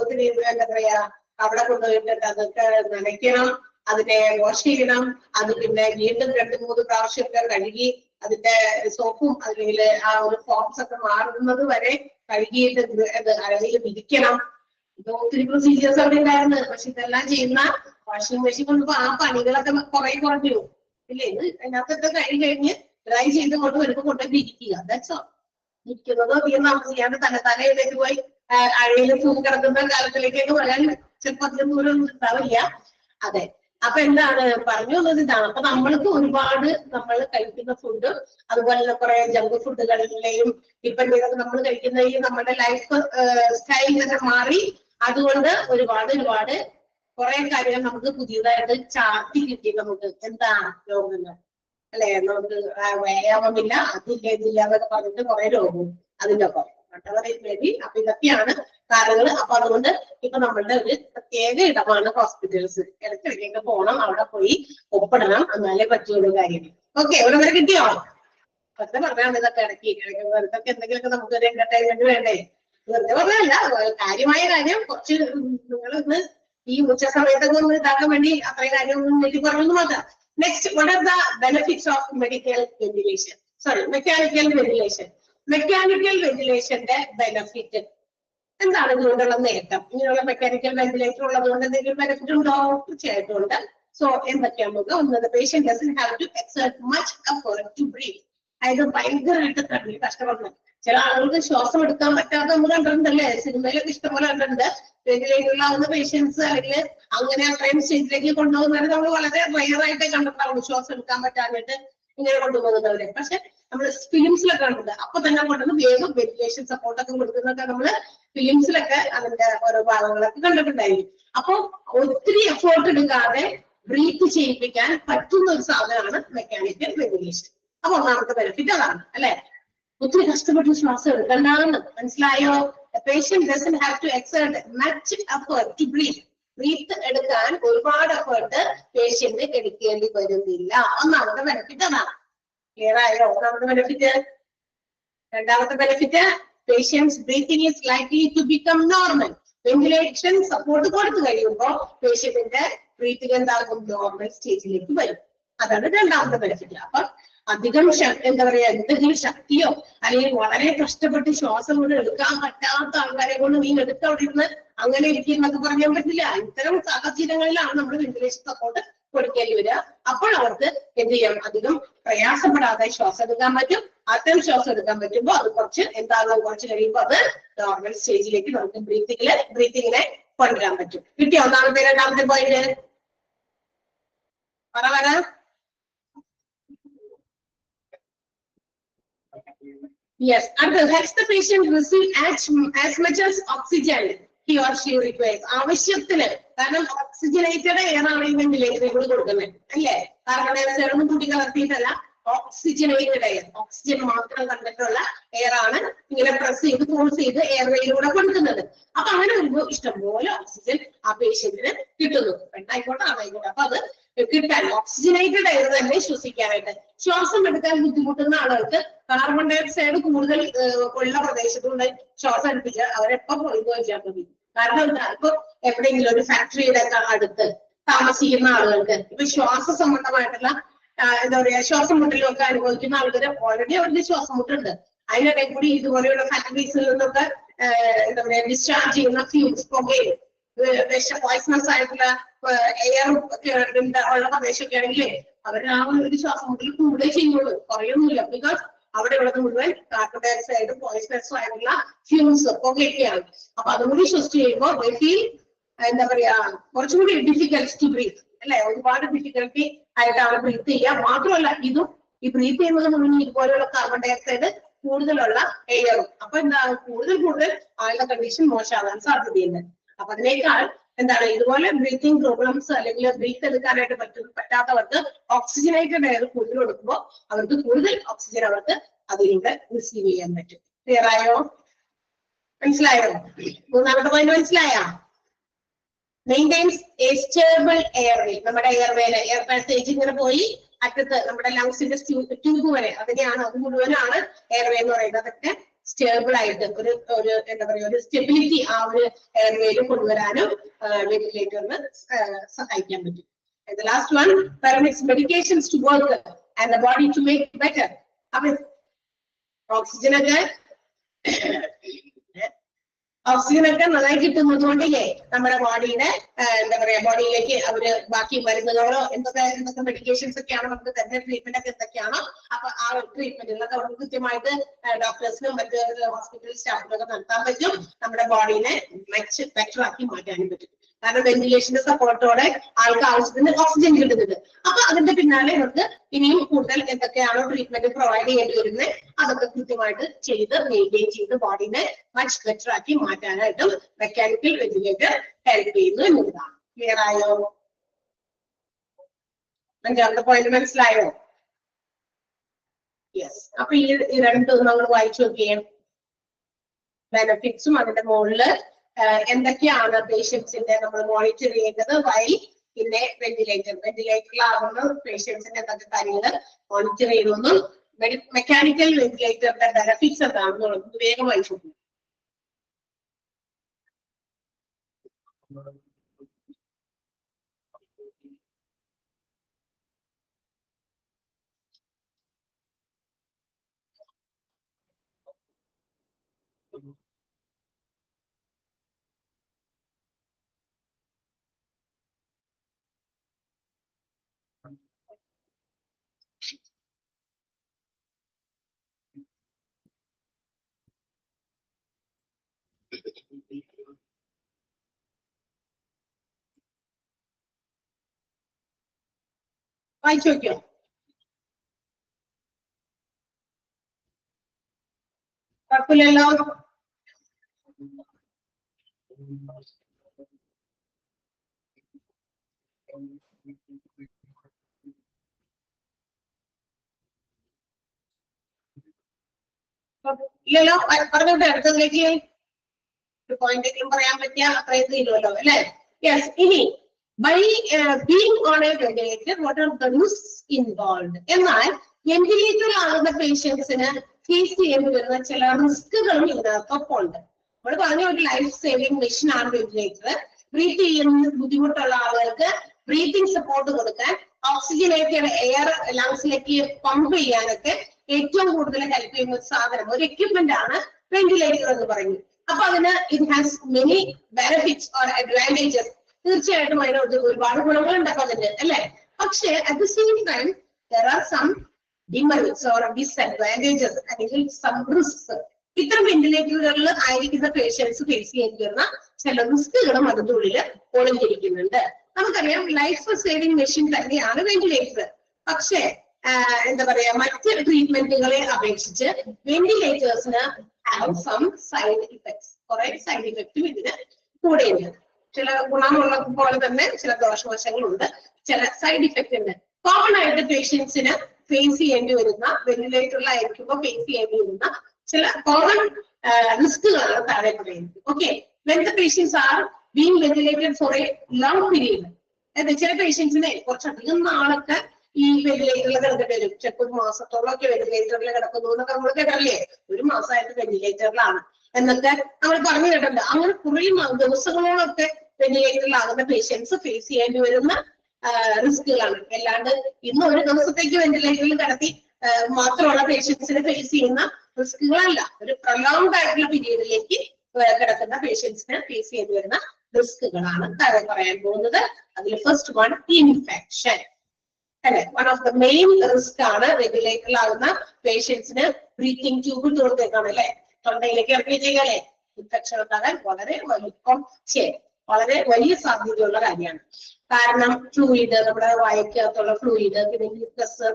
ഒത്തിരി എന്താ പറയാ അവിടെ കൊണ്ടുപോയിട്ട് അതൊക്കെ നനയ്ക്കണം, അതിനെ വാഷ് ചെയ്യണം, അത് പിന്നെ വീണ്ടും 2-3 പ്രാവശ്യമൊക്കെ കഴുകി അതിന്റെ സോപ്പും അല്ലെങ്കിൽ ആ ഒരു ഫോംസ് ഒക്കെ മാറുന്നത് വരെ കഴുകിയിട്ട് അഴകിൽ വിരിക്കണം. ഇത് ഒത്തിരി പ്രൊസീജിയേഴ്സ് അവിടെ ഉണ്ടായിരുന്നു. പക്ഷെ ഇതെല്ലാം ചെയ്യുന്ന വാഷിംഗ് മെഷീൻ കൊണ്ടുപോ ആ പണികളൊക്കെ കുറെ കുറഞ്ഞു ഇല്ലേ. ഇത് അതിനകത്തൊക്കെ കഴിഞ്ഞ് ഡ്രൈ ചെയ്ത് കൊണ്ട് വരുമ്പോ കൊണ്ടുപോയി ഇരിക്കുക. That's all. ഇരിക്കുന്നതോ അധികം താമസിക്കാണ്ട് തലയിലേക്ക് പോയി അഴയിൽ തൂങ്ങി കിടക്കുന്ന കാലത്തിലേക്കൊക്കെ വരാൻ ചിലപ്പോൾ അധികം ദൂരം ഉണ്ടാവില്ല. അതെ. അപ്പൊ എന്താണ് പറഞ്ഞു വന്നത് ഇതാണ്. അപ്പൊ നമ്മൾക്ക് ഒരുപാട് നമ്മൾ കഴിക്കുന്ന ഫുഡ്, അതുപോലെ തന്നെ കുറെ ജങ്ക് ഫുഡുകളിലെയും ഡിപ്പെൻഡ് ചെയ്തൊക്കെ നമ്മൾ കഴിക്കുന്ന ഈ നമ്മുടെ ലൈഫ് സ്റ്റൈലൊക്കെ മാറി. അതുകൊണ്ട് ഒരുപാട് കുറെ കാര്യങ്ങൾ നമുക്ക് പുതിയതായിട്ട് ചാർത്തി കിട്ടി. നമുക്ക് എന്താ രോഗങ്ങൾ അല്ലെ, നമുക്ക് വ്യായാമമില്ല, അതില്ല ഇതില്ല എന്നൊക്കെ പറഞ്ഞിട്ട് കുറെ രോഗവും അതിന്റെ ഒപ്പം വേണ്ടി. അപ്പൊ ഇതൊക്കെയാണ് കാരണങ്ങൾ. അപ്പൊ അതുകൊണ്ട് ഇപ്പൊ നമ്മളുടെ ഒരു പ്രത്യേക ഇടമാണ് ഹോസ്പിറ്റൽസ്. ഇടയ്ക്കിടയ്ക്കൊക്കെ പോകണം, അവിടെ പോയി ഒപ്പിടണം, എന്നാലേ പറ്റുള്ളൂ കാര്യങ്ങൾ. ഓക്കെ, ഇവിടെ വരെ കിട്ടിയോ? വെറുതെ പറഞ്ഞാണ് ഇതൊക്കെ ഇടയ്ക്ക് വെറുതെ എന്തെങ്കിലുമൊക്കെ നമുക്ക് ഒരു എന്റർടൈൻമെന്റ് വേണ്ടേ? വെറുതെ പറഞ്ഞല്ല, കാര്യമായ കാര്യം കുറച്ച് നിങ്ങൾ ഇന്ന് ഈ ഉച്ച സമയത്തൊക്കെ ഒന്ന് ഇതാക്കാൻ വേണ്ടി അത്രയും കാര്യം ഒന്നും പറഞ്ഞു മാത്രം. Next, what are the benefits of medical ventilation? Sorry, mechanical ventilation. Mechanical ventilation-ന്റെ ബെനിഫിറ്റ് എന്താണ്? ഇതുകൊണ്ടുള്ള നേട്ടം. ഇങ്ങനെയുള്ള മെക്കാനിക്കൽ വെന്റിലേറ്റർ ഉള്ളത് കൊണ്ട് എന്തെങ്കിലും ബെനിഫിറ്റ് ഉണ്ടോ? തീർച്ചയായിട്ടും ഉണ്ട്. സോ എന്തൊക്കെയാണ് നമുക്ക്? ഒന്ന്, the patient doesn't have to exert much effort to breathe. അതായത് ഭയങ്കരമായിട്ട് കഷ്ടപ്പെടണം. ചില ആളുകൾക്ക് ശ്വാസം എടുക്കാൻ പറ്റാതെ നമ്മൾ കണ്ടിട്ടുണ്ടല്ലേ, സിനിമയിലൊക്കെ ഇഷ്ടംപോലെ കണ്ടിട്ടുണ്ട്. വെന്റിലേറ്ററിലാവുന്ന പേഷ്യൻസ് അല്ലെങ്കിൽ അങ്ങനെ അത്രയും സ്റ്റേജിലേക്ക് കൊണ്ടുപോകുന്നവരെ നമ്മൾ വളരെ റയറായിട്ട് കണ്ടിട്ടുണ്ടാവുള്ളൂ, ശ്വാസം എടുക്കാൻ പറ്റാനായിട്ട് ഇങ്ങനെ കൊണ്ടുപോകുന്നവരെ. പക്ഷെ നമ്മൾ ഫിലിംസിലൊക്കെ കണ്ടിട്ടുണ്ട്. അപ്പൊ തന്നെ കൊണ്ടുവന്ന് വേഗം വെന്റിലേഷൻ സപ്പോർട്ടൊക്കെ കൊടുക്കുന്നൊക്കെ നമ്മള് ഫിലിംസിലൊക്കെ അതിന്റെ ഓരോ ഭാഗങ്ങളൊക്കെ കണ്ടിട്ടുണ്ടായിരിക്കും. അപ്പൊ ഒത്തിരി എഫേർട്ട് എടുക്കാതെ ബ്രീത്ത് ചെയ്യിപ്പിക്കാൻ പറ്റുന്ന ഒരു സാധനമാണ് മെക്കാനിക്കൽ വെന്റിലേഷൻ. അപ്പൊ ഒന്നാമത്തെ ബെനിഫിറ്റ് അതാണ് അല്ലെ, ഒത്തിരി കഷ്ടപ്പെട്ട് ശ്വാസം എടുക്കണ്ടാന്ന്. മനസ്സിലായോ? patient doesn't have to exert much effort to breathe. Breath എടുക്കാൻ ഒരുപാട് എഫേർട്ട് പേഷ്യന്റ് എടുക്കേണ്ടി വരുന്നില്ല. ഒന്നാമത്തെ ബെനിഫിറ്റ് അതാണ്. ക്ലിയർ ആയോ? ഒന്നാമത്തെ ബെനിഫിറ്റ്. രണ്ടാമത്തെ benefit, patients breathing is likely to become normal. Ventilation support കൊടുത്തു കഴിയുമ്പോൾ പേഷ്യന്റിന്റെ ബ്രീത്തിങ് എന്താകും? നോർമൽ സ്റ്റേജിലേക്ക് വരും. അതാണ് രണ്ടാമത്തെ ബെനിഫിറ്റ്. അപ്പൊ അധികം എന്താ പറയാ, എന്തെങ്കിലും ശക്തിയോ അല്ലെങ്കിൽ വളരെ കഷ്ടപ്പെട്ട് ശ്വാസം കൊണ്ട് എടുക്കാൻ പറ്റാത്ത ആൾക്കാരെ കൊണ്ട് നീ എടുത്ത് അവിടെ ഇരുന്ന് അങ്ങനെ ഇരിക്കുന്നൊക്കെ പറയാൻ പറ്റില്ല. ഇത്തരം സാഹചര്യങ്ങളിലാണ് നമ്മൾ വെന്റിലേഷൻ സപ്പോർട്ട് കൊടുക്കേണ്ടി വരിക. അപ്പോൾ അവർക്ക് എന്ത് ചെയ്യാം? അധികം പ്രയാസപ്പെടാതെ ശ്വാസം എടുക്കാൻ പറ്റും. അത്തരം ശ്വാസം എടുക്കാൻ പറ്റുമ്പോൾ അത് കുറച്ച് എന്താകും? കുറച്ച് കഴിയുമ്പോൾ അത് നോർമൽ സ്റ്റേജിലേക്ക് നമുക്ക് ബ്രീത്തിങ്ങിനെ കൊണ്ടുവരാൻ പറ്റും. കിട്ടിയോ? ഒന്നാമത്തെ രണ്ടാമത്തെ പോയിന്റ് പറ. Yes, and helps the patient receive as much as oxygen he or she requires. ആവശ്യത്തിന്, കാരണം ഓക്സിജനേറ്റഡ് എയർ ആണ് ഈ വെന്റിലേറ്ററിൽ കൊടുക്കുന്നത് അല്ലേ? കാർബൺ ഡൈ ഓക്സൈഡ് ഒന്നും കൂട്ടി കലർത്തിയിട്ടല്ല, ഓക്സിജനേറ്റഡ് എയർ, ഓക്സിജൻ മാത്രം കണ്ടിട്ടുള്ള എയർ ആണ് ഇങ്ങനെ പ്രസ് ചെയ്ത് ഫോഴ്സ് ചെയ്ത് എയർവേയിലൂടെ കൊടുക്കുന്നത്. അപ്പൊ അങ്ങനെ വരുമ്പോൾ ഇഷ്ടംപോലെ ഓക്സിജൻ ആ പേഷ്യന്റിന് കിട്ടുന്നു. പെണ്ണായിക്കോട്ടെ ആണായിക്കോട്ടെ. അപ്പൊ അത് കിട്ടാൻ ഓക്സിജനേറ്റഡ് എയർ തന്നെ ശ്വസിക്കാനായിട്ട്. ശ്വാസം എടുക്കാൻ ബുദ്ധിമുട്ടുന്ന ആളുകൾക്ക് കാർബൺ ഡൈ ഓക്സൈഡ് കൂടുതൽ ഉള്ള പ്രദേശത്തുകൊണ്ട് ശ്വാസം എടുപ്പിച്ച് അവരെപ്പോ പോയി ചോദിച്ചാൽ മതി. കാരണം എന്താ, ഇപ്പൊ എവിടെയെങ്കിലും ഒരു ഫാക്ടറിയുടെ അടുത്ത് താമസിക്കുന്ന ആളുകൾക്ക് ഇപ്പൊ ശ്വാസ സംബന്ധമായിട്ടുള്ള എന്താ പറയാ ശ്വാസം മുട്ടലും ഒക്കെ അനുഭവിക്കുന്ന ആളുകൾ ഓൾറെഡി അവർക്ക് ശ്വാസം മുട്ടുണ്ട്. അതിനിടയിൽ കൂടി ഇതുപോലെയുള്ള ഫാക്ടറീസിൽ നിന്നൊക്കെ എന്താ പറയാ ഡിസ്ചാർജ് ചെയ്യുന്ന ഫ്യൂംസ്, പുകയും പോയ്സണസ് ആയിട്ടുള്ള എയർ ഉള്ള പ്രദേശമൊക്കെ ആണെങ്കിൽ അവർ ആ ഒരു ശ്വാസം മുട്ടൽ കൂടുതൽ ചെയ്യുള്ളൂ, കുറയൊന്നുമില്ല. ബിക്കോസ് അവിടെ ഉള്ളത് മുഴുവൻ കാർബൺ ഡൈ ഓക്സൈഡ് പോയ്സണസ് ആയിട്ടുള്ള ഫ്യൂംസ്, പുകയൊക്കെയാണ്. അപ്പൊ അതുകൂടി ശ്വസിച്ച് കഴിയുമ്പോൾ എന്താ പറയാ കുറച്ചുകൂടി ഡിഫിക്കൽട്ട് ടു ബ്രീത്ത് അല്ലെ, ഒരുപാട് ഡിഫിക്കൽട്ടി ആയിട്ടാണ് ബ്രീത്ത് ചെയ്യുക. മാത്രമല്ല ഇതും ഈ ബ്രീത്ത് ചെയ്യുന്നത് മുഴുവൻ ഇതുപോലെയുള്ള കാർബൺ ഡൈ ഓക്സൈഡ് കൂടുതലുള്ള എയറും. അപ്പൊ എന്താ കൂടുതൽ ആളുടെ കണ്ടീഷൻ മോശമാകാൻ സാധ്യതയുണ്ട്. അപ്പൊ അതിനേക്കാൾ എന്താണ് ഇതുപോലെ ബ്രീത്തിങ് പ്രോബ്ലംസ് അല്ലെങ്കിൽ ബ്രീത്ത് എടുക്കാനായിട്ട് പറ്റാത്തവർക്ക് ഓക്സിജനേറ്റഡ് എയർ കൂടുതൽ കൊടുക്കുമ്പോൾ അവർക്ക് കൂടുതൽ ഓക്സിജൻ അവർക്ക് അതിലൂടെ റിസീവ് ചെയ്യാൻ പറ്റും. ക്ലിയർ ആയോ? മനസ്സിലായോ? മൂന്നാമത്തെ പോയിന്റ് മനസ്സിലായോ? Maintains A stable airway. നമ്മുടെ എയർവേയില് എയർ പാസേജ് ഇങ്ങനെ പോയി അറ്റത്ത് നമ്മുടെ ലങ്സിന്റെ ട്യൂബ് വരെ അതിനെയാണ്, അത് മുഴുവനാണ് എയർവേ എന്ന് പറയുന്നത്. അതൊക്കെ സ്റ്റേബിൾ ആയിട്ട് ഒരു എന്താ പറയുക ഒരു സ്റ്റെബിലിറ്റി ആ ഒരു എയർവേയിൽ കൊണ്ടുവരാനും വെന്റിലേറ്ററിന് സഹായിക്കാൻ പറ്റും. The last one, permits medications to work and the body to make better. അപ്പൊ ഓക്സിജനൊക്കെ നന്നായി കിട്ടുന്നത് കൊണ്ടേ നമ്മുടെ ബോഡിയുടെ എന്താ പറയാ ബോഡിയിലേക്ക് അവര് ബാക്കി മരുന്നുകളോ എന്തൊക്കെ മെഡിക്കേഷൻസ് ഒക്കെയാണ് നമുക്ക് തരുന്ന ട്രീറ്റ്മെന്റ് ഒക്കെ എന്തൊക്കെയാണോ അപ്പൊ ആ ട്രീറ്റ്മെന്റുകളൊക്കെ അവർക്ക് കൃത്യമായിട്ട് ഡോക്ടേഴ്സിനും മറ്റ് ഹോസ്പിറ്റൽ സ്റ്റാഫിനൊക്കെ നടത്താൻ പറ്റും. നമ്മുടെ ബോഡീനെ ബെറ്റർ ആക്കി മാറ്റാനും പറ്റും. കാരണം വെന്റിലേഷന്റെ സപ്പോർട്ടോടെ ആൾക്ക് ആവശ്യത്തിന് ഓക്സിജൻ കിട്ടുന്നുണ്ട്. അപ്പൊ അതിന്റെ പിന്നാലെ നമുക്ക് ഇനിയും കൂടുതൽ എന്തൊക്കെയാണോ ട്രീറ്റ്മെന്റ് പ്രൊവൈഡ് ചെയ്യേണ്ടി വരുന്നത് അതൊക്കെ കൃത്യമായിട്ട് ചെയ്ത് മെയിൻറ്റെയിൻ ചെയ്ത് ബോഡിനെ മച്ച് ബെറ്റർ ആക്കി മാറ്റാനായിട്ടും മെക്കാനിക്കൽ വെന്റിലേറ്റർ ഹെൽപ്പ് ചെയ്യുന്നു എന്നതാണ്. ക്ലിയർ ആയോ? അഞ്ചാമത്തെ പോയിന്റ് മനസ്സിലായോ? യെസ്. അപ്പൊ ഈ രണ്ടും നമ്മൾ വായിച്ചു നോക്കിയേ. ബെനഫിറ്റ്സും അതിന്റെ മുകളില് എന്തൊക്കെയാണ് പേഷ്യൻസിന്റെ നമ്മൾ മോണിറ്റർ ചെയ്യേണ്ടത് വൈൽ പിന്നെ വെന്റിലേറ്ററിലാകുന്ന പേഷ്യൻസിന്റെ എന്തൊക്കെ കാര്യങ്ങൾ മോണിറ്റർ ചെയ്യണമെന്നും മെക്കാനിക്കൽ വെന്റിലേറ്ററിന്റെ ബെനഫിറ്റ്സ് എന്താണെന്നുള്ളത് വേഗമായി ചോദിക്കും. വായിച്ചു നോക്കിയോ? കുഴപ്പമില്ലല്ലോ. ഇല്ലല്ലോ. പറഞ്ഞോട്ടെ അടുത്തതിലേക്ക്. ഒരു പോയിന്റ് എങ്കിലും പറയാൻ പറ്റിയ അത്രയും തീരുമല്ലോ അല്ലെ? യെസ്. ഇനി by being on a ventilator what are the risks involve? എന്നാൽ വെന്റിലേറ്റർ ആകുന്ന പേഷ്യൻസിന് ഫേസ് ചെയ്യേണ്ടി വരുന്ന ചില റിസ്കുകളും ഇതിനകത്തൊപ്പം ഉണ്ട്. നമ്മൾ പറഞ്ഞ ഒരു ലൈഫ് സേവിംഗ് മെഷീൻ ആണ് വെന്റിലേറ്റർ. ബ്രീത്ത് ചെയ്യുന്ന ബുദ്ധിമുട്ടുള്ള ആളുകൾക്ക് ബ്രീത്തിങ് സപ്പോർട്ട് കൊടുക്കാൻ ഓക്സിജനേറ്റഡ് എയർ ലങ്സിലേക്ക് പമ്പ് ചെയ്യാനൊക്കെ ഏറ്റവും കൂടുതൽ ഹെൽപ്പ് ചെയ്യുന്ന ഒരു സാധനം, ഒരു എക്യുപ്മെന്റ് ആണ് വെന്റിലേറ്റർ എന്ന് പറയുന്നത്. അപ്പൊ അതിന് it has many benefits or advantages. തീർച്ചയായിട്ടും അതിനോട് ഒരുപാട് ഗുണങ്ങളുണ്ട് അപ്പൊ അതിന് അല്ലെ? പക്ഷേ at the same time there are some demerits or disadvantages അല്ലെങ്കിൽ some risks. ഇത്തരം വെന്റിലേറ്ററുകളിൽ ആയിരിക്കുന്ന പേഷ്യൻസ് ഫേസ് ചെയ്യേണ്ടി വരുന്ന ചില റിസ്കുകളും അതിന്റെ ഉള്ളിൽ ഒളിഞ്ഞിരിക്കുന്നുണ്ട്. നമുക്കറിയാം ലൈഫ് സേവിംഗ് മെഷീൻ തന്നെയാണ് വെന്റിലേറ്റർ. പക്ഷേ എന്താ പറയാ, മറ്റ് ട്രീറ്റ്മെന്റുകളെ അപേക്ഷിച്ച് വെന്റിലേറ്റേഴ്സിന് ഹാവ് സം സൈഡ് ഇഫക്ട്സ്. കുറെ സൈഡ് ഇഫക്റ്റും ഇതിന് കൂടെയുണ്ട്. ചില ഗുണമുള്ള പോലെ തന്നെ ചില ദോഷവശങ്ങളുണ്ട്, ചില സൈഡ് ഇഫക്റ്റ് ഉണ്ട്. കോമൺ ആയിട്ട് പേഷ്യൻസിന് ഫേസ് ചെയ്യേണ്ടി വരുന്ന, വെന്റിലേറ്ററിലായിരിക്കുമ്പോൾ ഫേസ് ചെയ്യേണ്ടി വരുന്ന ചില കോമൺ റിസ്കുകളാണ് താഴെ പറയുന്നത്. Okay, when the patients are being ventilated for a long period. അതായത് ചില പേഷ്യൻസിനെ കുറച്ചധികം നാളൊക്കെ ഈ വെന്റിലേറ്ററിൽ കിടക്കേണ്ടി വരും. ചിലപ്പോൾ ഒരു മാസത്തോളം ഒക്കെ വെന്റിലേറ്ററിൽ കിടക്കുന്നു എന്നൊക്കെ നമ്മൾ കേട്ടല്ലേ. ഒരു മാസമായിട്ട് വെന്റിലേറ്ററിലാണ് എന്നൊക്കെ നമ്മൾ പറഞ്ഞു കേട്ടിട്ടുണ്ട്. അങ്ങനെ കുറെ ദിവസങ്ങളോളൊക്കെ വെന്റിലേറ്ററിലാകുന്ന പേഷ്യൻസ് ഫേസ് ചെയ്യേണ്ടി വരുന്ന റിസ്കുകളാണ്. അല്ലാണ്ട് ഇന്ന് ഒരു ദിവസത്തേക്ക് വെന്റിലേറ്ററിൽ കിടത്തി മാത്രമുള്ള പേഷ്യൻസിന് ഫേസ് ചെയ്യുന്ന റിസ്കുകളല്ല. ഒരു പ്രൊലോങ്ഡ് ആയിട്ടുള്ള പീരീഡിലേക്ക് കിടക്കുന്ന പേഷ്യൻസിന് ഫേസ് ചെയ്യേണ്ടി വരുന്ന റിസ്കുകളാണ് താഴെ പറയാൻ പോകുന്നത്. അതിൽ ഫസ്റ്റ് വൺ, ഇൻഫെക്ഷൻ അല്ലെ. One of the main risk ആണ് വെന്റിലേറ്ററിലാകുന്ന പേഷ്യൻസിന് ബ്രീത്തിങ് ട്യൂബ് തുറന്നേക്കാണ് അല്ലെ, തൊണ്ടയിലേക്ക് ഇറക്കി ചെയ്യല്ലേ. ഇൻഫെക്ഷൻ ഉണ്ടാകാൻ വളരെ വലിയ സാധ്യതയുള്ള കാര്യമാണ്. കാരണം ഫ്ലൂയിഡ്, നമ്മുടെ വായക്കകത്തുള്ള ഫ്ലൂയിഡ്, പിന്നെ മ്യൂക്കസ്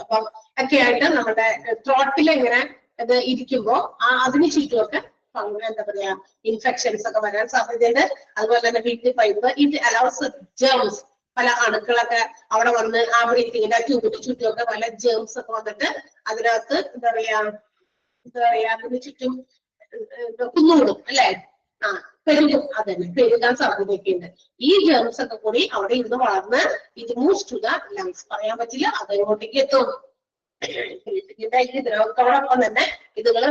അപ്പം ഒക്കെ ആയിട്ട് നമ്മുടെ ത്രോട്ടിൽ ഇങ്ങനെ ഇത് ഇരിക്കുമ്പോ അതിന് ചുറ്റുമൊക്കെ എന്താ പറയാ ഇൻഫെക്ഷൻസ് ഒക്കെ വരാൻ സാധ്യതയുണ്ട്. അതുപോലെ തന്നെ വീട്ടിൽ പൈപ്പ്, ഇത് അലൗസ് ജേംസ്, പല അണുക്കളൊക്കെ അവിടെ വന്ന് ആ ബ്രീത്തിങ്ങിന്റെ ട്യൂബിന് ചുറ്റുമൊക്കെ പല ജേംസ് ഒക്കെ വന്നിട്ട് അതിനകത്ത് എന്താ പറയാ അതിന് ചുറ്റും കുന്നുകൂടും അല്ലെ, പെരുകും. അതന്നെ, പെരുകാൻ സാധ്യതയൊക്കെ ഉണ്ട്. ഈ ജേംസ് ഒക്കെ കൂടി അവിടെ ഇരുന്ന് വളർന്ന് ഇത് മൂവ്സ് ടു ദ ലങ്സ്. പറയാൻ പറ്റില്ല, അതങ്ങോട്ടേക്ക് എത്തും. ഈ ദ്രവത്തോടൊപ്പം തന്നെ ഇതുകൾ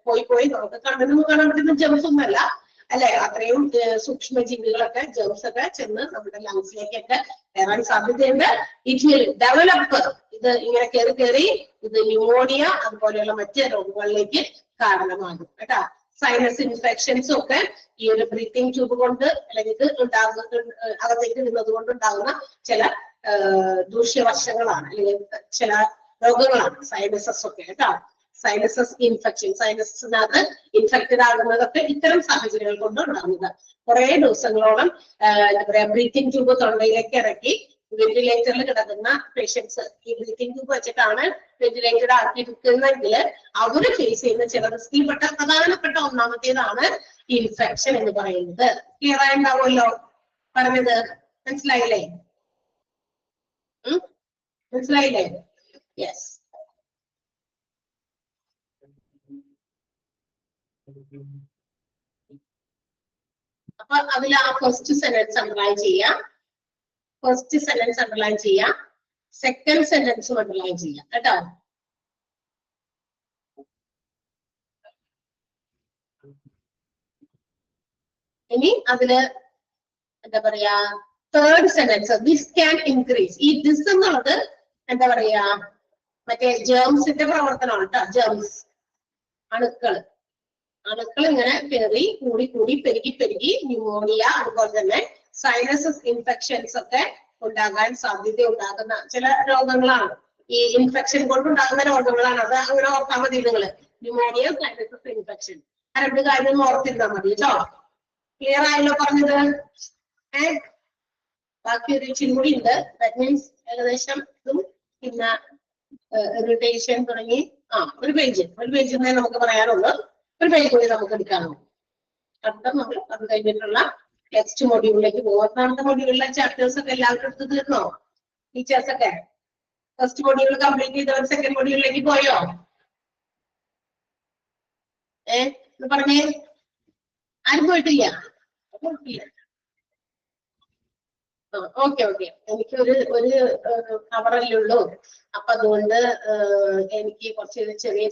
പോയി നമുക്ക് കണ്ണിന് കാണാൻ പറ്റുന്ന ജേംസ് ഒന്നല്ല അല്ലെ, അത്രയും സൂക്ഷ്മ ജീവികളൊക്കെ ജേംസ് ഒക്കെ ചെന്ന് നമ്മുടെ ലങ്സിലേക്കൊക്കെ കയറാൻ സാധ്യതയുണ്ട്. It will develop. ഇത് ഇങ്ങനെ കയറി ഇത് ന്യൂമോണിയ അതുപോലെയുള്ള മറ്റ് രോഗങ്ങളിലേക്ക് കാരണമാകും കേട്ടാ. സൈനസ് ഇൻഫെക്ഷൻസും ഒക്കെ ഈ ഒരു ബ്രീത്തിങ് ട്യൂബ് കൊണ്ട് അല്ലെങ്കിൽ ഇത് അകത്തേക്ക് ഇടുന്നത് കൊണ്ട് ഉണ്ടാകുന്ന ചില ദൂഷ്യവശങ്ങളാണ്, അല്ലെങ്കിൽ ചില രോഗങ്ങളാണ് സൈനസസ് ഒക്കെ കേട്ടോ. സൈനസസ് ഇൻഫെക്ഷൻ, സൈനസസിനകത്ത് ഇൻഫെക്റ്റഡ് ആകുന്നതൊക്കെ ഇത്തരം സാഹചര്യങ്ങൾ കൊണ്ട് ഉണ്ടാകുന്നത്. കുറെ ദിവസങ്ങളോളം എന്താ പറയാ ബ്രീത്തിങ് ട്യൂബ് തൊണ്ടയിലേക്ക് ഇറക്കി വെന്റിലേറ്ററിൽ കിടക്കുന്ന പേഷ്യൻസ് ഈ ബ്രീത്തിങ് ട്യൂബ് വെച്ചിട്ടാണ് വെന്റിലേറ്റഡ് ആക്കിയിരിക്കുന്നെങ്കിൽ അവർ ഫേസ് ചെയ്യുന്ന ചില റിസ്കിൽപ്പെട്ട പ്രധാനപ്പെട്ട ഒന്നാമത്തേതാണ് ഇൻഫെക്ഷൻ എന്ന് പറയുന്നത്. ക്ലിയർ ആയിട്ടുണ്ടാവുമല്ലോ പറഞ്ഞത്? മനസ്സിലായില്ലേ? മനസ്സിലായില്ലേ? യെസ്. അപ്പൊ അതിൽ ആ ഫസ്റ്റ് സെന്റൻസ് അണ്ടർലൈൻ ചെയ്യാം, ഫസ്റ്റ് സെന്റൻസ് അണ്ടർലൈൻ ചെയ്യാം, സെക്കൻഡ് സെന്റൻസും അണ്ടർലൈൻ ചെയ്യാം കേട്ടോ. ഇനി അതില് എന്താ പറയാ third sentence, this can increase. ഈ ദിസ് എന്നുള്ളത് എന്താ പറയാ മറ്റേ ജേംസിന്റെ പ്രവർത്തനമാണ് കേട്ടോ. ജേംസ്, അണുക്കൾ ഇങ്ങനെ പെരുകി കൂടി കൂടി പെരുകി ന്യൂമോണിയ അതുപോലെ തന്നെ സൈനസസ് ഇൻഫെക്ഷൻസ് ഒക്കെ ഉണ്ടാകാൻ സാധ്യത ഉണ്ടാകുന്ന ചില രോഗങ്ങളാണ്. ഈ ഇൻഫെക്ഷൻ കൊണ്ടുണ്ടാകുന്ന രോഗങ്ങളാണ്. അത് അങ്ങനെ ഓർത്താൽ മതി നിങ്ങള്. ന്യൂമോണിയ, സൈനസസ് ഇൻഫെക്ഷൻ, ആ രണ്ട് കാര്യം ഓർത്തിരുന്നാൽ മതി കേട്ടോ. ക്ലിയർ ആയല്ലോ പറഞ്ഞത്? ബാക്കി ഒരു ഇച്ചിരി കൂടി ഉണ്ട്. ദാറ്റ് മീൻസ് ഏകദേശം ഇതും പിന്നെ ഇറിറ്റേഷൻ തുടങ്ങി ഒരു പേജിൽ നമുക്ക് പറയാനുള്ളൂ. ഒരു പേജ് കൂടി നമുക്ക് എടുക്കാനുള്ളൂ. അടുത്ത നമ്മൾ അത് കഴിഞ്ഞിട്ടുള്ള നെക്സ്റ്റ് മൊഡ്യൂളിലേക്ക് പോകും. ഒന്നാമത്തെ മൊഡ്യൂളിലെ ചാപ്റ്റേഴ്സ് ഒക്കെ എല്ലാവരും എടുത്ത് തീർന്നോ? ടീച്ചേഴ്സ് ഒക്കെ ഫസ്റ്റ് മൊഡ്യൂൾ കംപ്ലീറ്റ് ചെയ്തവർ സെക്കൻഡ് മൊഡ്യൂളിലേക്ക് പോയോ? പറഞ്ഞേ, ആരും പോയിട്ടില്ല? ഓക്കെ. എനിക്ക് ഒരു അവറല്ലേ ഉള്ളൂ. അപ്പൊ അതുകൊണ്ട് എനിക്ക് കുറച്ച് ചെറിയ